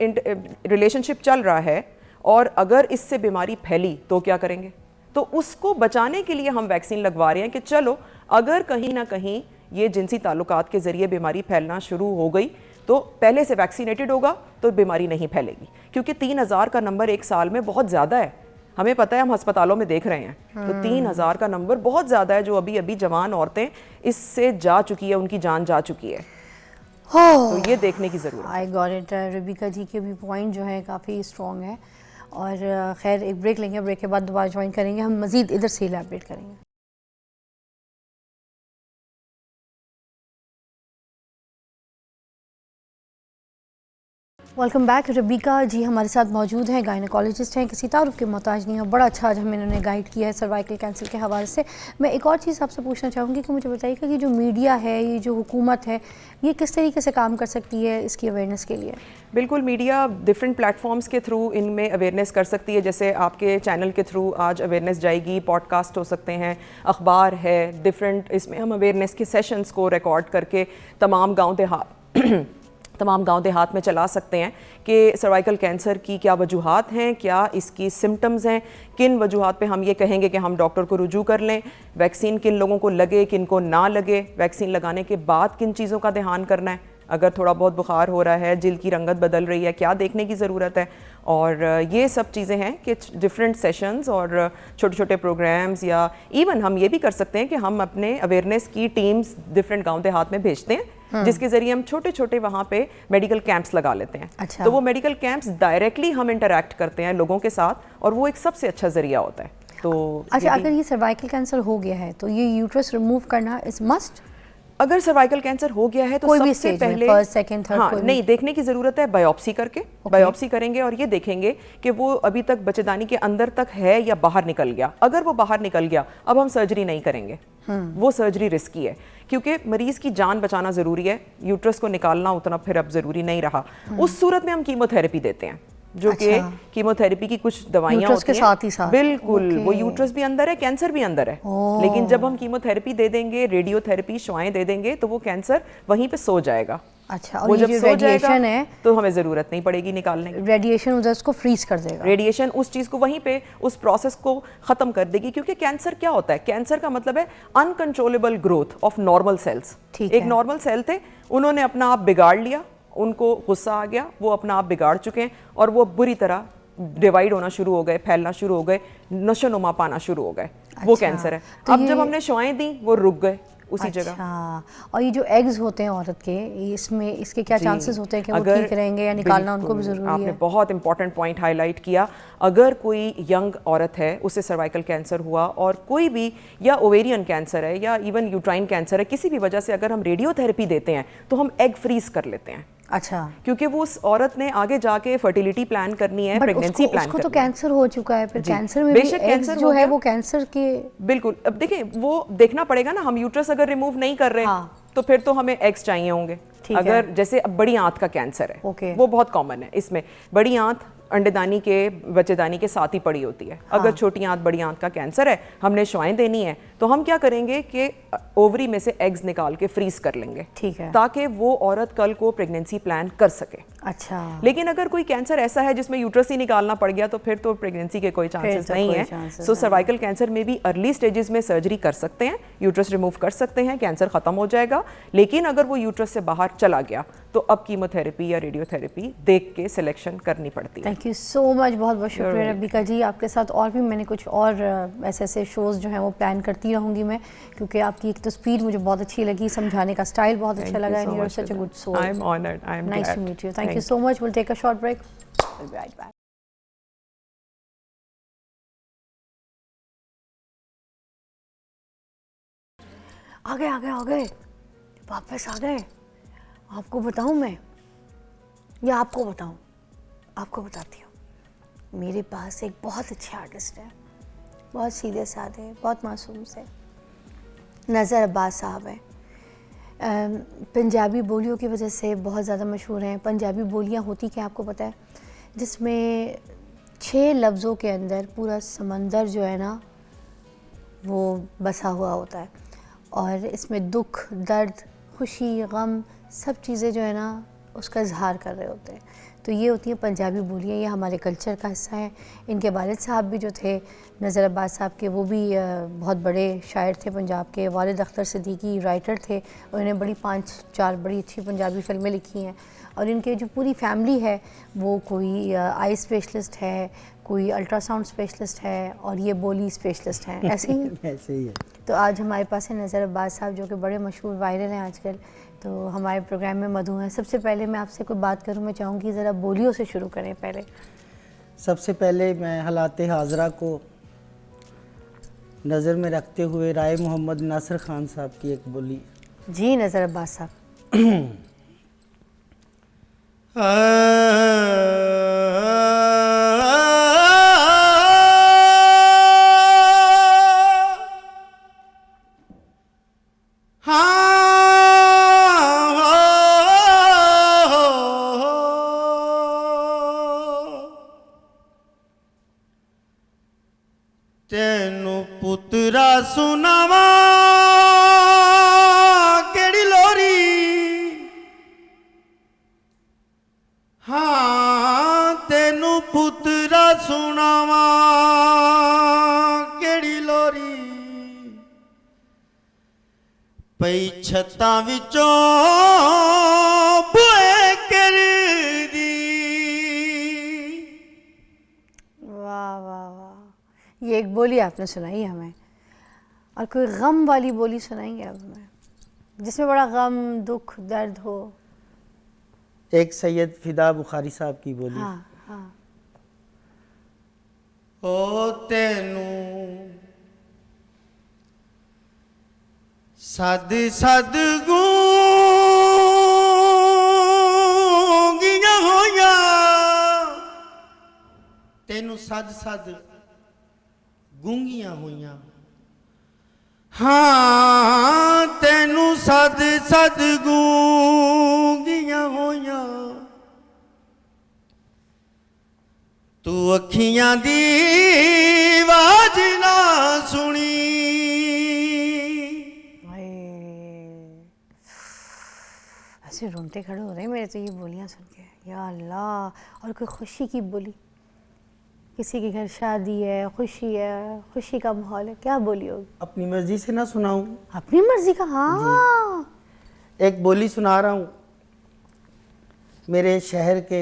रिलेशनशिप चल रहा है और अगर इससे बीमारी फैली तो क्या करेंगे। तो उसको बचाने के लिए हम वैक्सीन लगवा रहे हैं कि चलो अगर कहीं ना कहीं ये जिनसी ताल्लुकात के ज़रिए बीमारी फैलना शुरू हो गई तो पहले से वैक्सीनेटेड होगा तो बीमारी नहीं फैलेगी। क्योंकि 3000 का नंबर एक साल में बहुत ज़्यादा है। हमें पता है, हम अस्पतालों में देख रहे हैं, तो 3000 का नंबर बहुत ज़्यादा है, जो अभी अभी जवान औरतें इससे जा चुकी है, उनकी जान जा चुकी है। तो ये देखने की ज़रूरत है। I got it. रबीका जी के भी पॉइंट जो है काफ़ी स्ट्रॉन्ग है। और खैर एक ब्रेक लेंगे, ब्रेक के बाद दोबारा ज्वाइन करेंगे, हम मज़ीद इधर से इलैबोरेट करेंगे। Welcome back. रबीका जी हमारे साथ मौजूद हैं, गायनेकोलॉजिस्ट हैं, किसी तारुफ के मोहताज नहीं है। बड़ा अच्छा आज हमें इन्होंने गाइड किया है सर्वाइकल कैंसर के हवाले से। मैं एक और चीज़ आपसे पूछना चाहूँगी कि मुझे बताइएगा कि जो मीडिया है, ये जो हुकूमत है, ये किस तरीके से काम कर सकती है इसकी अवेयरनेस के लिए? बिल्कुल, मीडिया डिफरेंट प्लेटफॉर्म्स के थ्रू इनमें अवेयरनेस कर सकती है। जैसे आपके चैनल के थ्रू आज अवेयरनेस जाएगी, पॉडकास्ट हो सकते हैं, अखबार है, डिफरेंट इसमें हम अवेयरनेस के सेशंस को रिकॉर्ड करके तमाम गांव देहात में चला सकते हैं कि सर्वाइकल कैंसर की क्या वजूहात हैं, क्या इसकी सिम्टम्स हैं, किन वजूहात पे हम ये कहेंगे कि हम डॉक्टर को रुजू कर लें, वैक्सीन किन लोगों को लगे, किन को ना लगे, वैक्सीन लगाने के बाद किन चीज़ों का ध्यान करना है, अगर थोड़ा बहुत बुखार हो रहा है, जिल्द की रंगत बदल रही है, क्या देखने की ज़रूरत है। और ये सब चीज़ें हैं कि डिफरेंट सेशंस और छोटे छोटे प्रोग्राम्स, या इवन हम ये भी कर सकते हैं कि हम अपने अवेयरनेस की टीम्स डिफरेंट गांव देहात में भेजते हैं, जिसके ज़रिए हम छोटे छोटे वहाँ पे मेडिकल कैंप्स लगा लेते हैं। अच्छा। तो वो मेडिकल कैंप्स डायरेक्टली हम इंटरेक्ट करते हैं लोगों के साथ, और वो एक सबसे अच्छा ज़रिया होता है। तो अच्छा, अगर ये सर्वाइकल कैंसर हो गया है तो ये यूट्रस रिमूव करना इज़ मस्ट? अगर सर्वाइकल कैंसर हो गया है तो कोई भी सबसे स्टेज में, पहले फर्स्ट, सेकंड, थर्ड, हाँ कोई भी? नहीं, देखने की ज़रूरत है बायोप्सी करके। बायोप्सी करेंगे और ये देखेंगे कि वो अभी तक बच्चेदानी के अंदर तक है या बाहर निकल गया। अगर वो बाहर निकल गया, अब हम सर्जरी नहीं करेंगे, वो सर्जरी रिस्की है, क्योंकि मरीज़ की जान बचाना ज़रूरी है, यूट्रस को निकालना उतना फिर अब ज़रूरी नहीं रहा। उस सूरत में हम कीमोथेरेपी देते हैं, जो कि कीमोथेरेपी की कुछ दवाइयाँ यूट्रस के होती साथ ही हैं। साथ? बिल्कुल, वो ओके। यूट्रस भी अंदर है, कैंसर भी अंदर है, लेकिन जब हम कीमोथेरेपी दे देंगे, रेडियोथेरेपी, शुआएं दे देंगे, तो वो कैंसर वहीं पे सो जाएगा। अच्छा, वो और ये जब जो सो जाएगा रेडिएशन है, तो हमें ज़रूरत नहीं पड़ेगी निकालने की। रेडिएशन उधर उसको फ्रीज कर देगा? रेडिएशन उस चीज़ को वहीं पे, उस प्रोसेस को ख़त्म कर देगी, क्योंकि कैंसर क्या होता है? कैंसर का मतलब है uncontrollable growth of normal sales. ठीक एक है। नॉर्मल सेल थे, उन्होंने अपना आप बिगाड़ लिया, उनको गुस्सा आ गया, वो अपना आप बिगाड़ चुके हैं, और वो बुरी तरह डिवाइड होना शुरू हो गए, फैलना शुरू हो गए, नशोनुमा पाना शुरू हो गए। वो अच्छा, कैंसर है। तो अब ये- जब हमने शुआएं दी, वो रुक गए उसी जगह। अच्छा, और ये जो एग्स होते हैं औरत के, इसमें इसके क्या जी, चांसेस होते हैं कि वो अगर- ठीक रहेंगे या निकालना उनको भी बिल्कुल, ज़रूरी आपने है? बहुत इंपॉर्टेंट पॉइंट हाईलाइट किया। अगर कोई यंग औरत है, उसे सर्वाइकल कैंसर हुआ, और कोई भी, या ओवेरियन कैंसर है, या इवन यूट्राइन कैंसर है, किसी भी वजह से अगर हम रेडियोथेरेपी देते हैं तो हम एग फ्रीज कर लेते हैं, अच्छा, क्योंकि वो उस औरत ने आगे जाके फर्टिलिटी प्लान करनी है, बट प्रेगनेंसी प्लान उसको तो करनी है। कैंसर हो चुका है, फिर जी, कैंसर में भी बेशक एग्स कैंसर जो हो है गया। वो कैंसर के, बिल्कुल, अब देखिए वो देखना पड़ेगा ना, हम यूट्रस अगर रिमूव नहीं कर रहे हाँ। तो फिर तो हमें एग्स चाहिए होंगे। ठीक है। अगर जैसे अब बड़ी आंत का कैंसर है, ओके। वो बहुत कॉमन है। इसमें बड़ी आंत अंडेदानी के, बच्चेदानी के साथ ही पड़ी होती है। अगर छोटी आंत बड़ी आंत का कैंसर है, हमने शुआएं देनी है, तो हम क्या करेंगे कि ओवरी में से एग्स निकाल के फ्रीज कर लेंगे, ठीक है। ताकि वो औरत कल को प्रेगनेंसी प्लान कर सके। अच्छा, लेकिन अगर कोई कैंसर ऐसा है जिसमें यूट्रस ही निकालना पड़ गया, तो फिर तो प्रेगनेंसी के कोई चांसेस तो नहीं कोई है। chances सो नहीं। सर्वाइकल कैंसर में भी अर्ली स्टेजेस में सर्जरी कर सकते हैं, यूट्रस रिमूव कर सकते हैं, कैंसर खत्म हो जाएगा। लेकिन अगर वो यूट्रस से बाहर चला गया तो अब कीमोथेरेपी या रेडियोथेरेपी देख के सिलेक्शन करनी पड़ती है। थैंक यू सो मच, बहुत बहुत शुक्रिया रबीका जी। आपके साथ और भी मैंने कुछ और ऐसे ऐसे शोज़ जो हैं वो प्लान करती रहूँगी मैं, क्योंकि आपकी एक तो स्पीड मुझे बहुत अच्छी लगी, समझाने का स्टाइल बहुत अच्छा लगा, and you are such a good soul. I am honoured, I am nice to meet you, thank you so much. Will take a short break, will be right back. आ गए, वापस आ गए। आपको बताऊं मैं, या आपको बताऊं? आपको बताती हूँ। मेरे पास एक बहुत अच्छे आर्टिस्ट है, बहुत सीधे साधे, बहुत मासूम से, नज़र अब्बास साहब हैं। पंजाबी बोलियों की वजह से बहुत ज़्यादा मशहूर हैं। पंजाबी बोलियाँ होती क्या आपको पता है? जिसमें 6 लफ्ज़ों के अंदर पूरा समंदर जो है ना वो बसा हुआ होता है, और इसमें दुख, दर्द, खुशी, गम, सब चीज़ें जो है ना उसका इजहार कर रहे होते हैं। तो ये होती हैं पंजाबी बोलियाँ, ये हमारे कल्चर का हिस्सा है। इनके वालिद साहब भी जो थे नज़र अब्बास साहब के, वो भी बहुत बड़े शायर थे पंजाब के। वालिद अख्तर सिद्दीकी राइटर थे, उन्होंने बड़ी 5-4 बड़ी अच्छी पंजाबी फ़िल्में लिखी हैं। और इनके जो पूरी फैमिली है वो कोई आई स्पेशलिस्ट है, कोई अल्ट्रासाउंड स्पेशलिस्ट है, और ये बोली स्पेशलिस्ट हैं। ऐसे ही ऐसे ही है। तो आज हमारे पास है नज़र अब्बास साहब, जो कि बड़े मशहूर वायरल हैं आजकल। तो हमारे प्रोग्राम में मधु हैं। सबसे पहले मैं आपसे कोई बात करूं, मैं चाहूँगी ज़रा बोलियों से शुरू करें पहले। सबसे पहले मैं हालात हाजरा को नज़र में रखते हुए राय मोहम्मद नासिर खान साहब की एक बोली। जी नज़र अब्बास साहब। ਤੈਨੂੰ ਪੁੱਤਰਾ ਸੁਣਾਵਾ ਕਿਹੜੀ ਲੋਰੀ, ਹਾਂ ਤੈਨੂੰ ਪੁੱਤਰਾ ਸੁਣਾਵਾ ਕਿਹੜੀ ਲੋਰੀ, ਪਈ ਛੱਤਾਂ ਵਿੱਚੋਂ ਬੁਏ ਕਰਦੀ। वाह वाह वाह, ये एक बोली आपने सुनाई हमें, और कोई गम वाली बोली सुनाएंगे अब हमें, जिसमें बड़ा गम दुख दर्द हो। एक सैयद फिदा बुखारी साहब की बोली। हाँ हाँ। ओ तेनू सद सद गूंगियां होया, तेनू सद सद गूंगियां होया, हाँ तेनू सद सद गूंगियां होया, तू अखियां दी आवाज ना सुनी। ऐसे रोंगटे खड़े हो रहे हैं मेरे तो ये बोलियां सुन के, या अल्लाह। और कोई खुशी की बोली, किसी के घर शादी है, खुशी का माहौल है, क्या बोली होगी? अपनी मर्जी से ना सुनाऊं? अपनी मर्जी का, हाँ। एक बोली सुना रहा हूँ। मेरे शहर के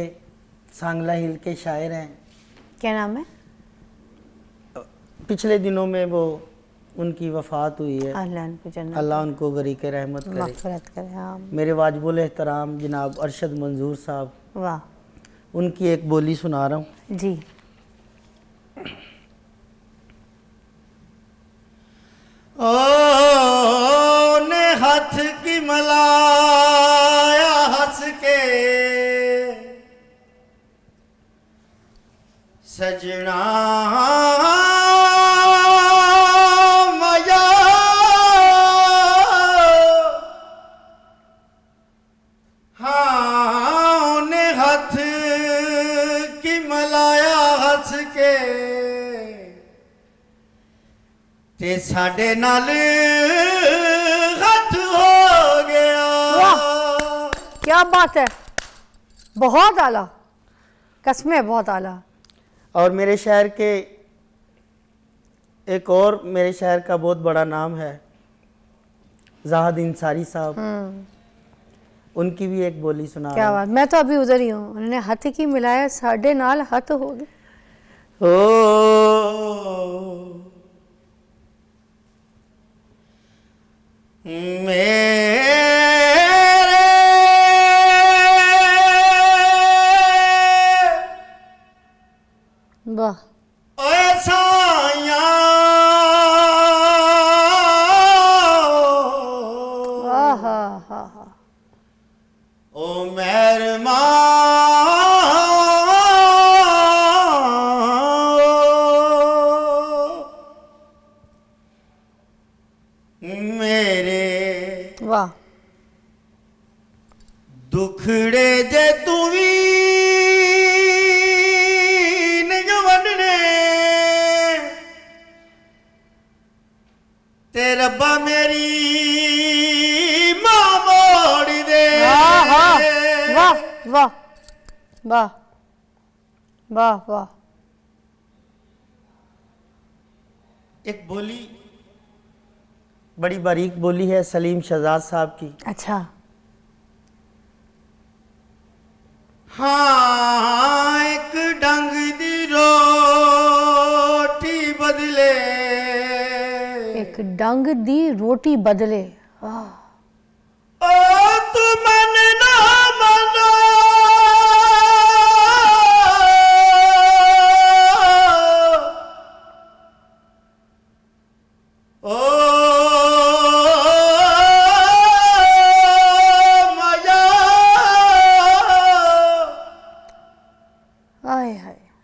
सांगला हिल के शायर हैं। क्या नाम है? पिछले दिनों में वो उनकी वफ़ात हुई है। अल्लाह उनको जन्नत, अल्लाह उनको गरीक रहमत करे, मग़फ़िरत करे। हाँ। मेरे वाजिबुल एहतराम जनाब अरशद मंजूर साहब, वाह। उनकी एक बोली सुना रहा हूँ। जी। ओ ने हाथ की मलाया हंस के, सजना मया, हाँ ने हाथ की मलाया हंस के, ते साडे नाल हथ हो गया। वाह, क्या बात है, बहुत आला, कसमें बहुत आला। और मेरे शहर के एक और मेरे शहर का बहुत बड़ा नाम है ज़ाहिद इंसारी साहब, उनकी भी एक बोली सुना। क्या बात, मैं तो अभी उधर ही हूँ। उन्होंने हथ की मिलाया, साढ़े नाल हथ हो गए। ओ मेरे वाह। ओए साया, आहा हा हा। ओ मेहरमा मेरे, वाह। दुखड़े जे तू भी नहीं वनने, ते रब्बा मेरी मां मोड़ दे। वाह वाह वाह वाह वाह। एक बोली बड़ी बारीक बोली है सलीम शहजाद साहब की। अच्छा। हाँ एक डंग दी रोटी बदले, एक डंग दी रोटी बदले। वाह। ओ तू मन ना मना,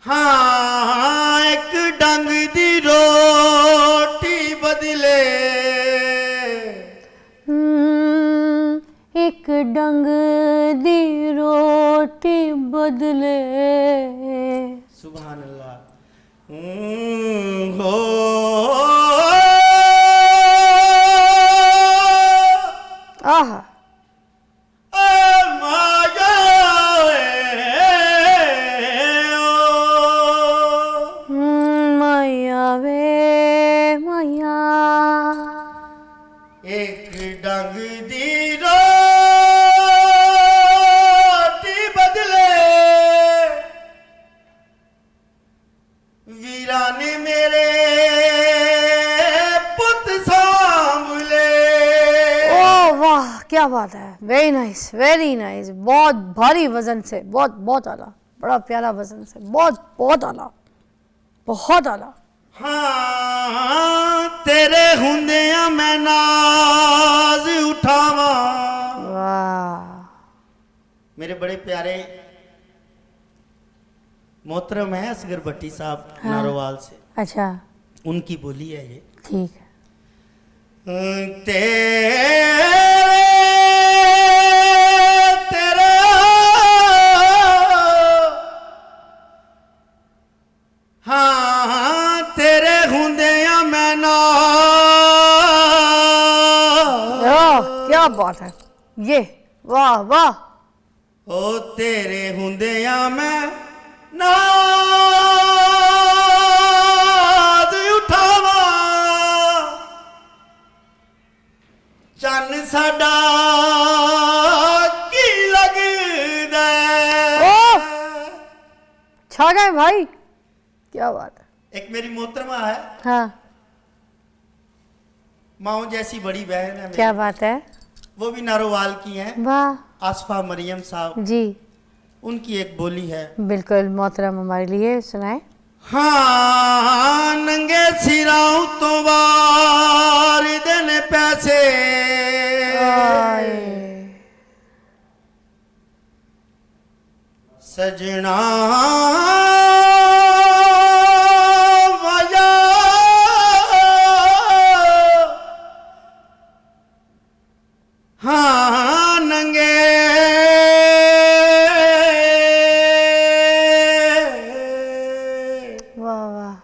हाँ एक डंग दी रोटी बदले एक डंग दी रोटी बदले। सुभान अल्लाह। हो आहा माया मैया वे मैया। एक डंग दी रोटी बदले वीरा ने मेरे पुत सांभले। ओ वाह क्या बात है, वेरी नाइस वेरी नाइस। बहुत भारी वजन से, बहुत बहुत आला, बड़ा प्यारा वजन से, बहुत बहुत आला, बहुत आला। हाँ तेरे हुंदिया मैं नाज उठावा। वाह मेरे बड़े प्यारे मोहतरम है असगर भट्टी साहब नारोवाल से, अच्छा उनकी बोली है ये। ठीक है। तेरे हाँ तेरे हुंदिया मैं ना। क्या बात है ये, वाह वाह। ओ तेरे हुंदिया मैं नाज उठावा चन्न साडा की लगदा। छा गए भाई, क्या बात है। एक मेरी मोहतरमा है, हाँ माओ जैसी बड़ी बहन है क्या मेरी, बात है। वो भी नारोवाल की हैं, वाह आसफा मरियम साहब। जी उनकी एक बोली है। बिल्कुल मोहतरम, हमारे लिए सुनाए। हाँ नंगे सिरां तो वार देने पैसे सजना वया हाँ नंगे वाह वाह।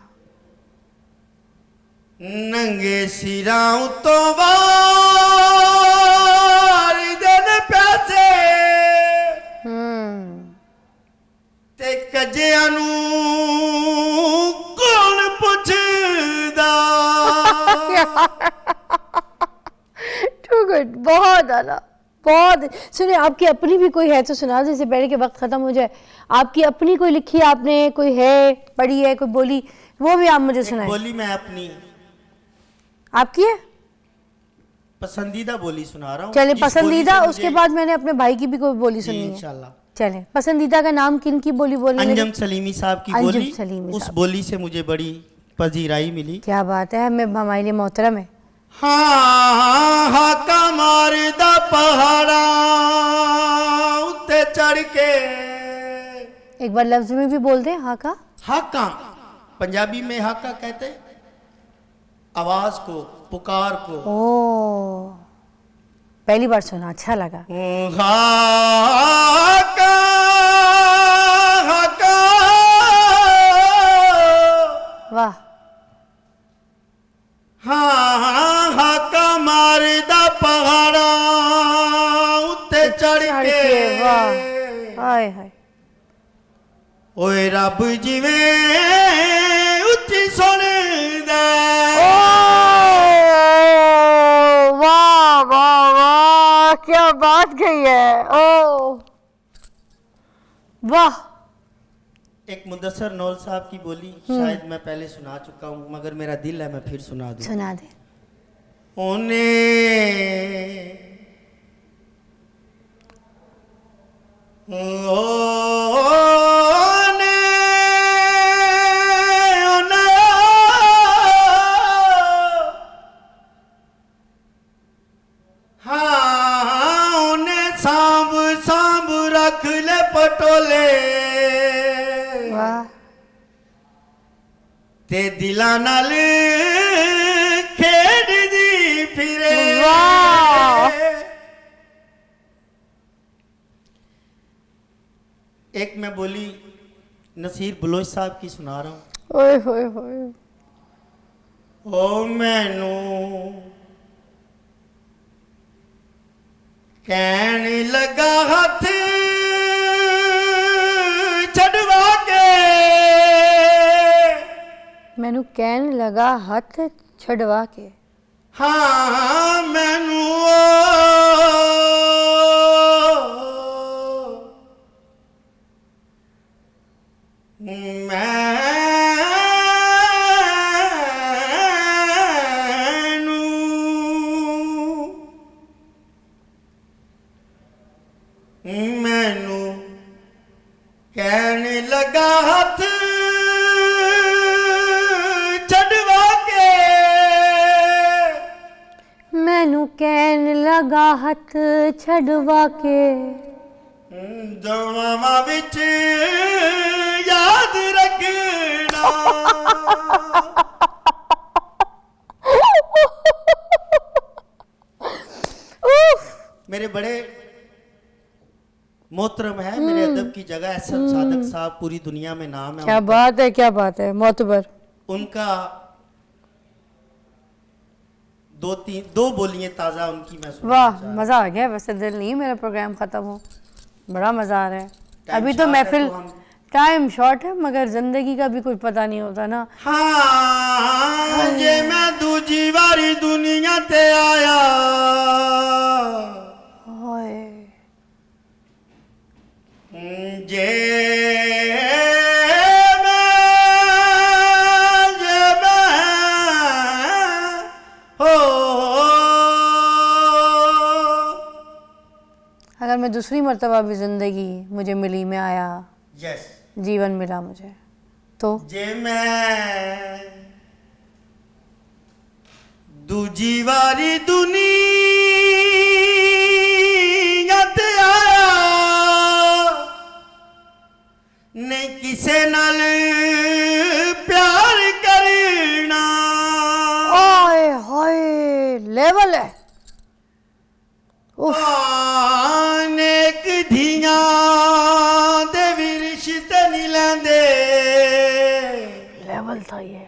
नंगे सिरां तो वार देने पैसे ते कजियां नू कौन पुछदा। टू गुड, बहुत आला, बहुत। सुनिए आपकी अपनी भी कोई है तो सुना, जैसे बैठे के वक्त खत्म हो जाए। आपकी अपनी कोई लिखी आपने, कोई है पढ़ी है, कोई बोली, वो भी आप मुझे सुनाए। बोली मैं अपनी आपकी है पसंदीदा बोली सुना रहा हूँ। चले जिस पसंदीदा, बोली से उसके मुझे- बाद मैंने अपने भाई की भी कोई बोली जी, सुननी है। इंशाल्लाह। चले पसंदीदा का नाम किन की बोली बोलने लगे? अंजम सलीमी साहब की अंजुम बोली। सलीमी उस साहब। बोली से मुझे बड़ी पजीराई मिली। क्या बात है, हमें हमारे लिए मोहतरम है। हाँ हाका मारदा पहाड़ा उत्ते चढ़ के। एक बार लफ्ज में भी बोल दे हाँ का। हाका पंजाबी में हाका कहते आवाज को, पुकार को। ओ पहली बार सुना, अच्छा लगा। हाका हाका वाह हाँ हाका मारदा पहाड़ा उत्ते चढ़ के। वाह हाय हाय। ओए रब जिवें उच्ची सुनदा। वाह वाह वाह क्या बात कही है। ओ वाह। एक मुदस्सर नौल साहब की बोली शायद मैं पहले सुना चुका हूँ, मगर मेरा दिल है मैं फिर सुना दूं। सुना दे। ओने ओने ओने हाँ ओने सांभ सांभ रख ले पटोले। वाह ते दिलां नाल खेडदी फिरे। वाह। एक मैं बोली नसीर बलोच साहब की सुना रहा हूँ। ओए होए होए। ओ मैनू कहन लगा हथ छड़वा के, मैनू कहन लगा हथ छड़वा के। हाँ मैनू मैनू कहन लगा हथ छड़वा के, मैनू कहन लगा हथ छड़वा के। दोवां विच याद रखना। मेरे बड़े मोहतरम है, मेरे अदब की जगह एहसन सादक साहब, पूरी दुनिया में नाम है क्या बात है, क्या बात है, मोतबर। उनका। दो बोलियां ताज़ा उनकी मैं सुनना वाह, चाह रहा मज़ा आ गया। वैसे दिल नहीं मेरा प्रोग्राम ख़त्म हो, बड़ा मज़ा आ रहा है। टाइम अभी तो शॉर्ट है महफिल तो हम- टाइम शॉर्ट है, मगर ज़िंदगी का भी कुछ पता नहीं होता ना। हाँ जे मैं दूजी बारी दुनिया ते आया, ओए जे अगर मैं दूसरी मर्तबा भी ज़िंदगी मुझे मिली, मैं आया, यस जीवन मिला मुझे, तो जे मैं दूजी वारी दुनिया ते आया, नहीं किसे नाल प्यार करना। ओए होए, लेवल है। उफ, नेक धियां दे भी रिश्ते नहीं लेंदे। लेवल था ये।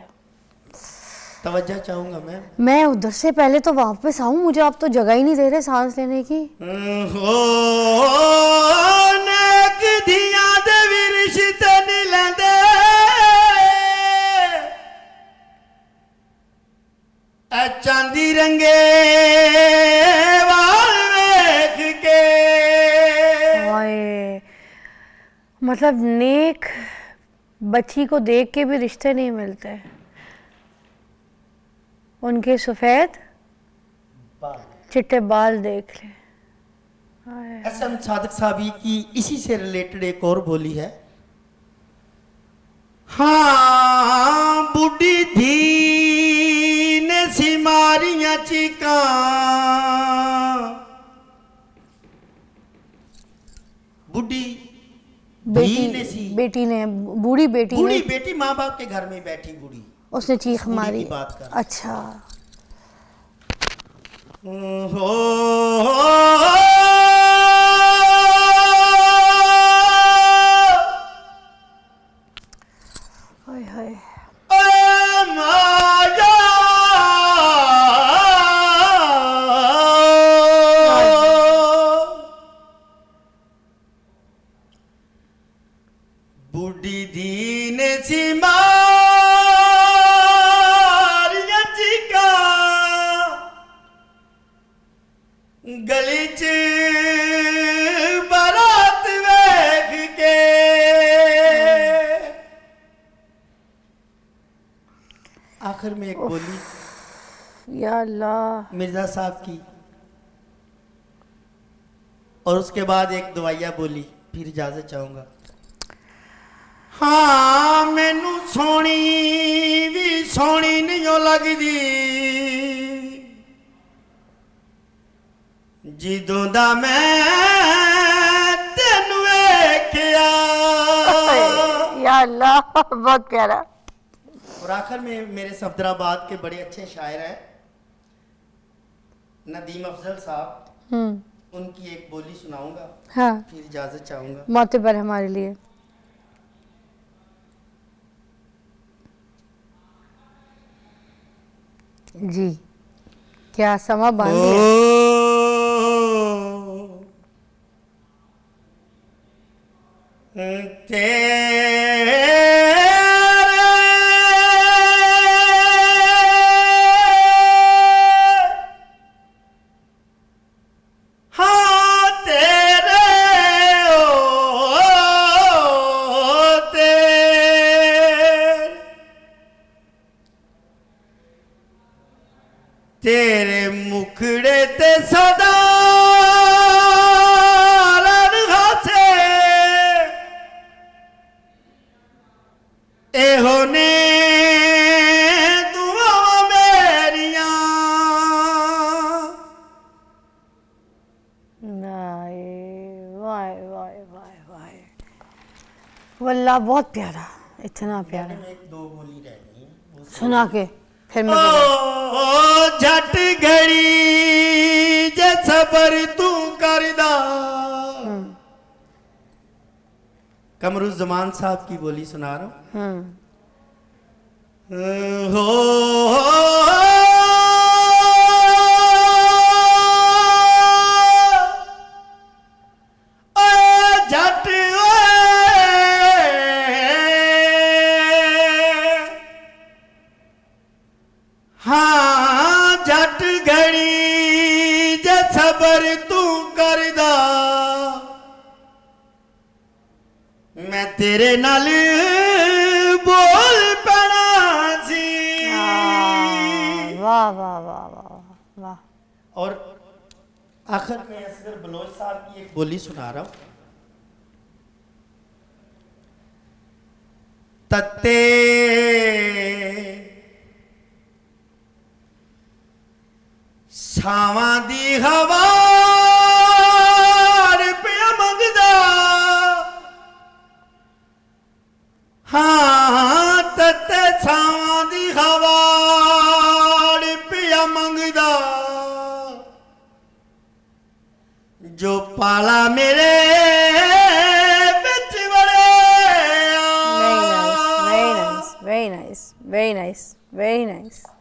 तवज्जो चाहूंगा मैं उधर से पहले तो वापस आऊं, मुझे आप तो जगह ही नहीं दे रहे सांस लेने की। हो नेक धियां दे भी रिश्ते नहीं लेंदे, ए चांदी रंगे वाल वेख के। ओए, मतलब नेक बच्ची को देख के भी रिश्ते नहीं मिलते। उनके सफ़ेद चिट्टे बाल देख ले। एहसन सादक साहब की इसी से रिलेटेड एक और बोली है। हाँ बुढ़ी धी ने सी मारियां चीकां, बुढ़ी धी ने सी, बेटी ने, बूढ़ी बेटी बूढ़ी ने, बेटी माँ बाप के घर में बैठी बूढ़ी, उसने चीख बूढ़ी मारी। की बात कर। अच्छा, हाय हाय। बुढ़ी दी ने सी मारियां चीकां, गली च बारात वेख के। आखिर में एक बोली या अल्लाह। मिर्जा साहब की, और उसके बाद एक दवाइया बोली, फिर इजाजत चाहूंगा। हाँ मैनू सोनी भी सोनी नहीं लगदी, जिदों दा मैं तेनू वेखिया। या अल्लाह, बहुत प्यारा। और आखिर में मेरे सफदराबाद के बड़े अच्छे शायर हैं नदीम अफजल साहब, उनकी एक बोली सुनाऊंगा, हाँ, फिर इजाजत चाहूंगा। मोतबर हमारे लिए। जी, क्या समा बांध दिया। तेरे मुखड़े ते सदा रंगासे एहो ने दुआ मेरिया वाह वाह वाह वाह, वल्लाह बहुत प्यारा, इतना प्यारा। एक दो बोली रहनी है वो सुना के फिर मैं ओ झट घड़ी जे सबर तू करदा। कमरुज़्ज़मान साहब की बोली सुना रहा हूँ। हो झट हाँ झट घड़ी जे सबर तू करदा, मैं तेरे नाल बोल पैना सी। वाह वाह वाह वाह वाह। और आखिर में असगर बलोच साहब की एक बोली सुना रहा हूँ। तत्ते छावां दी हवा रुपया मंगदा, हाँ तत्ते छावां दी हवा रुपया मंगदा, जो पाला मेरे बिच वड़े। Very nice, very nice, very nice, very nice, very nice.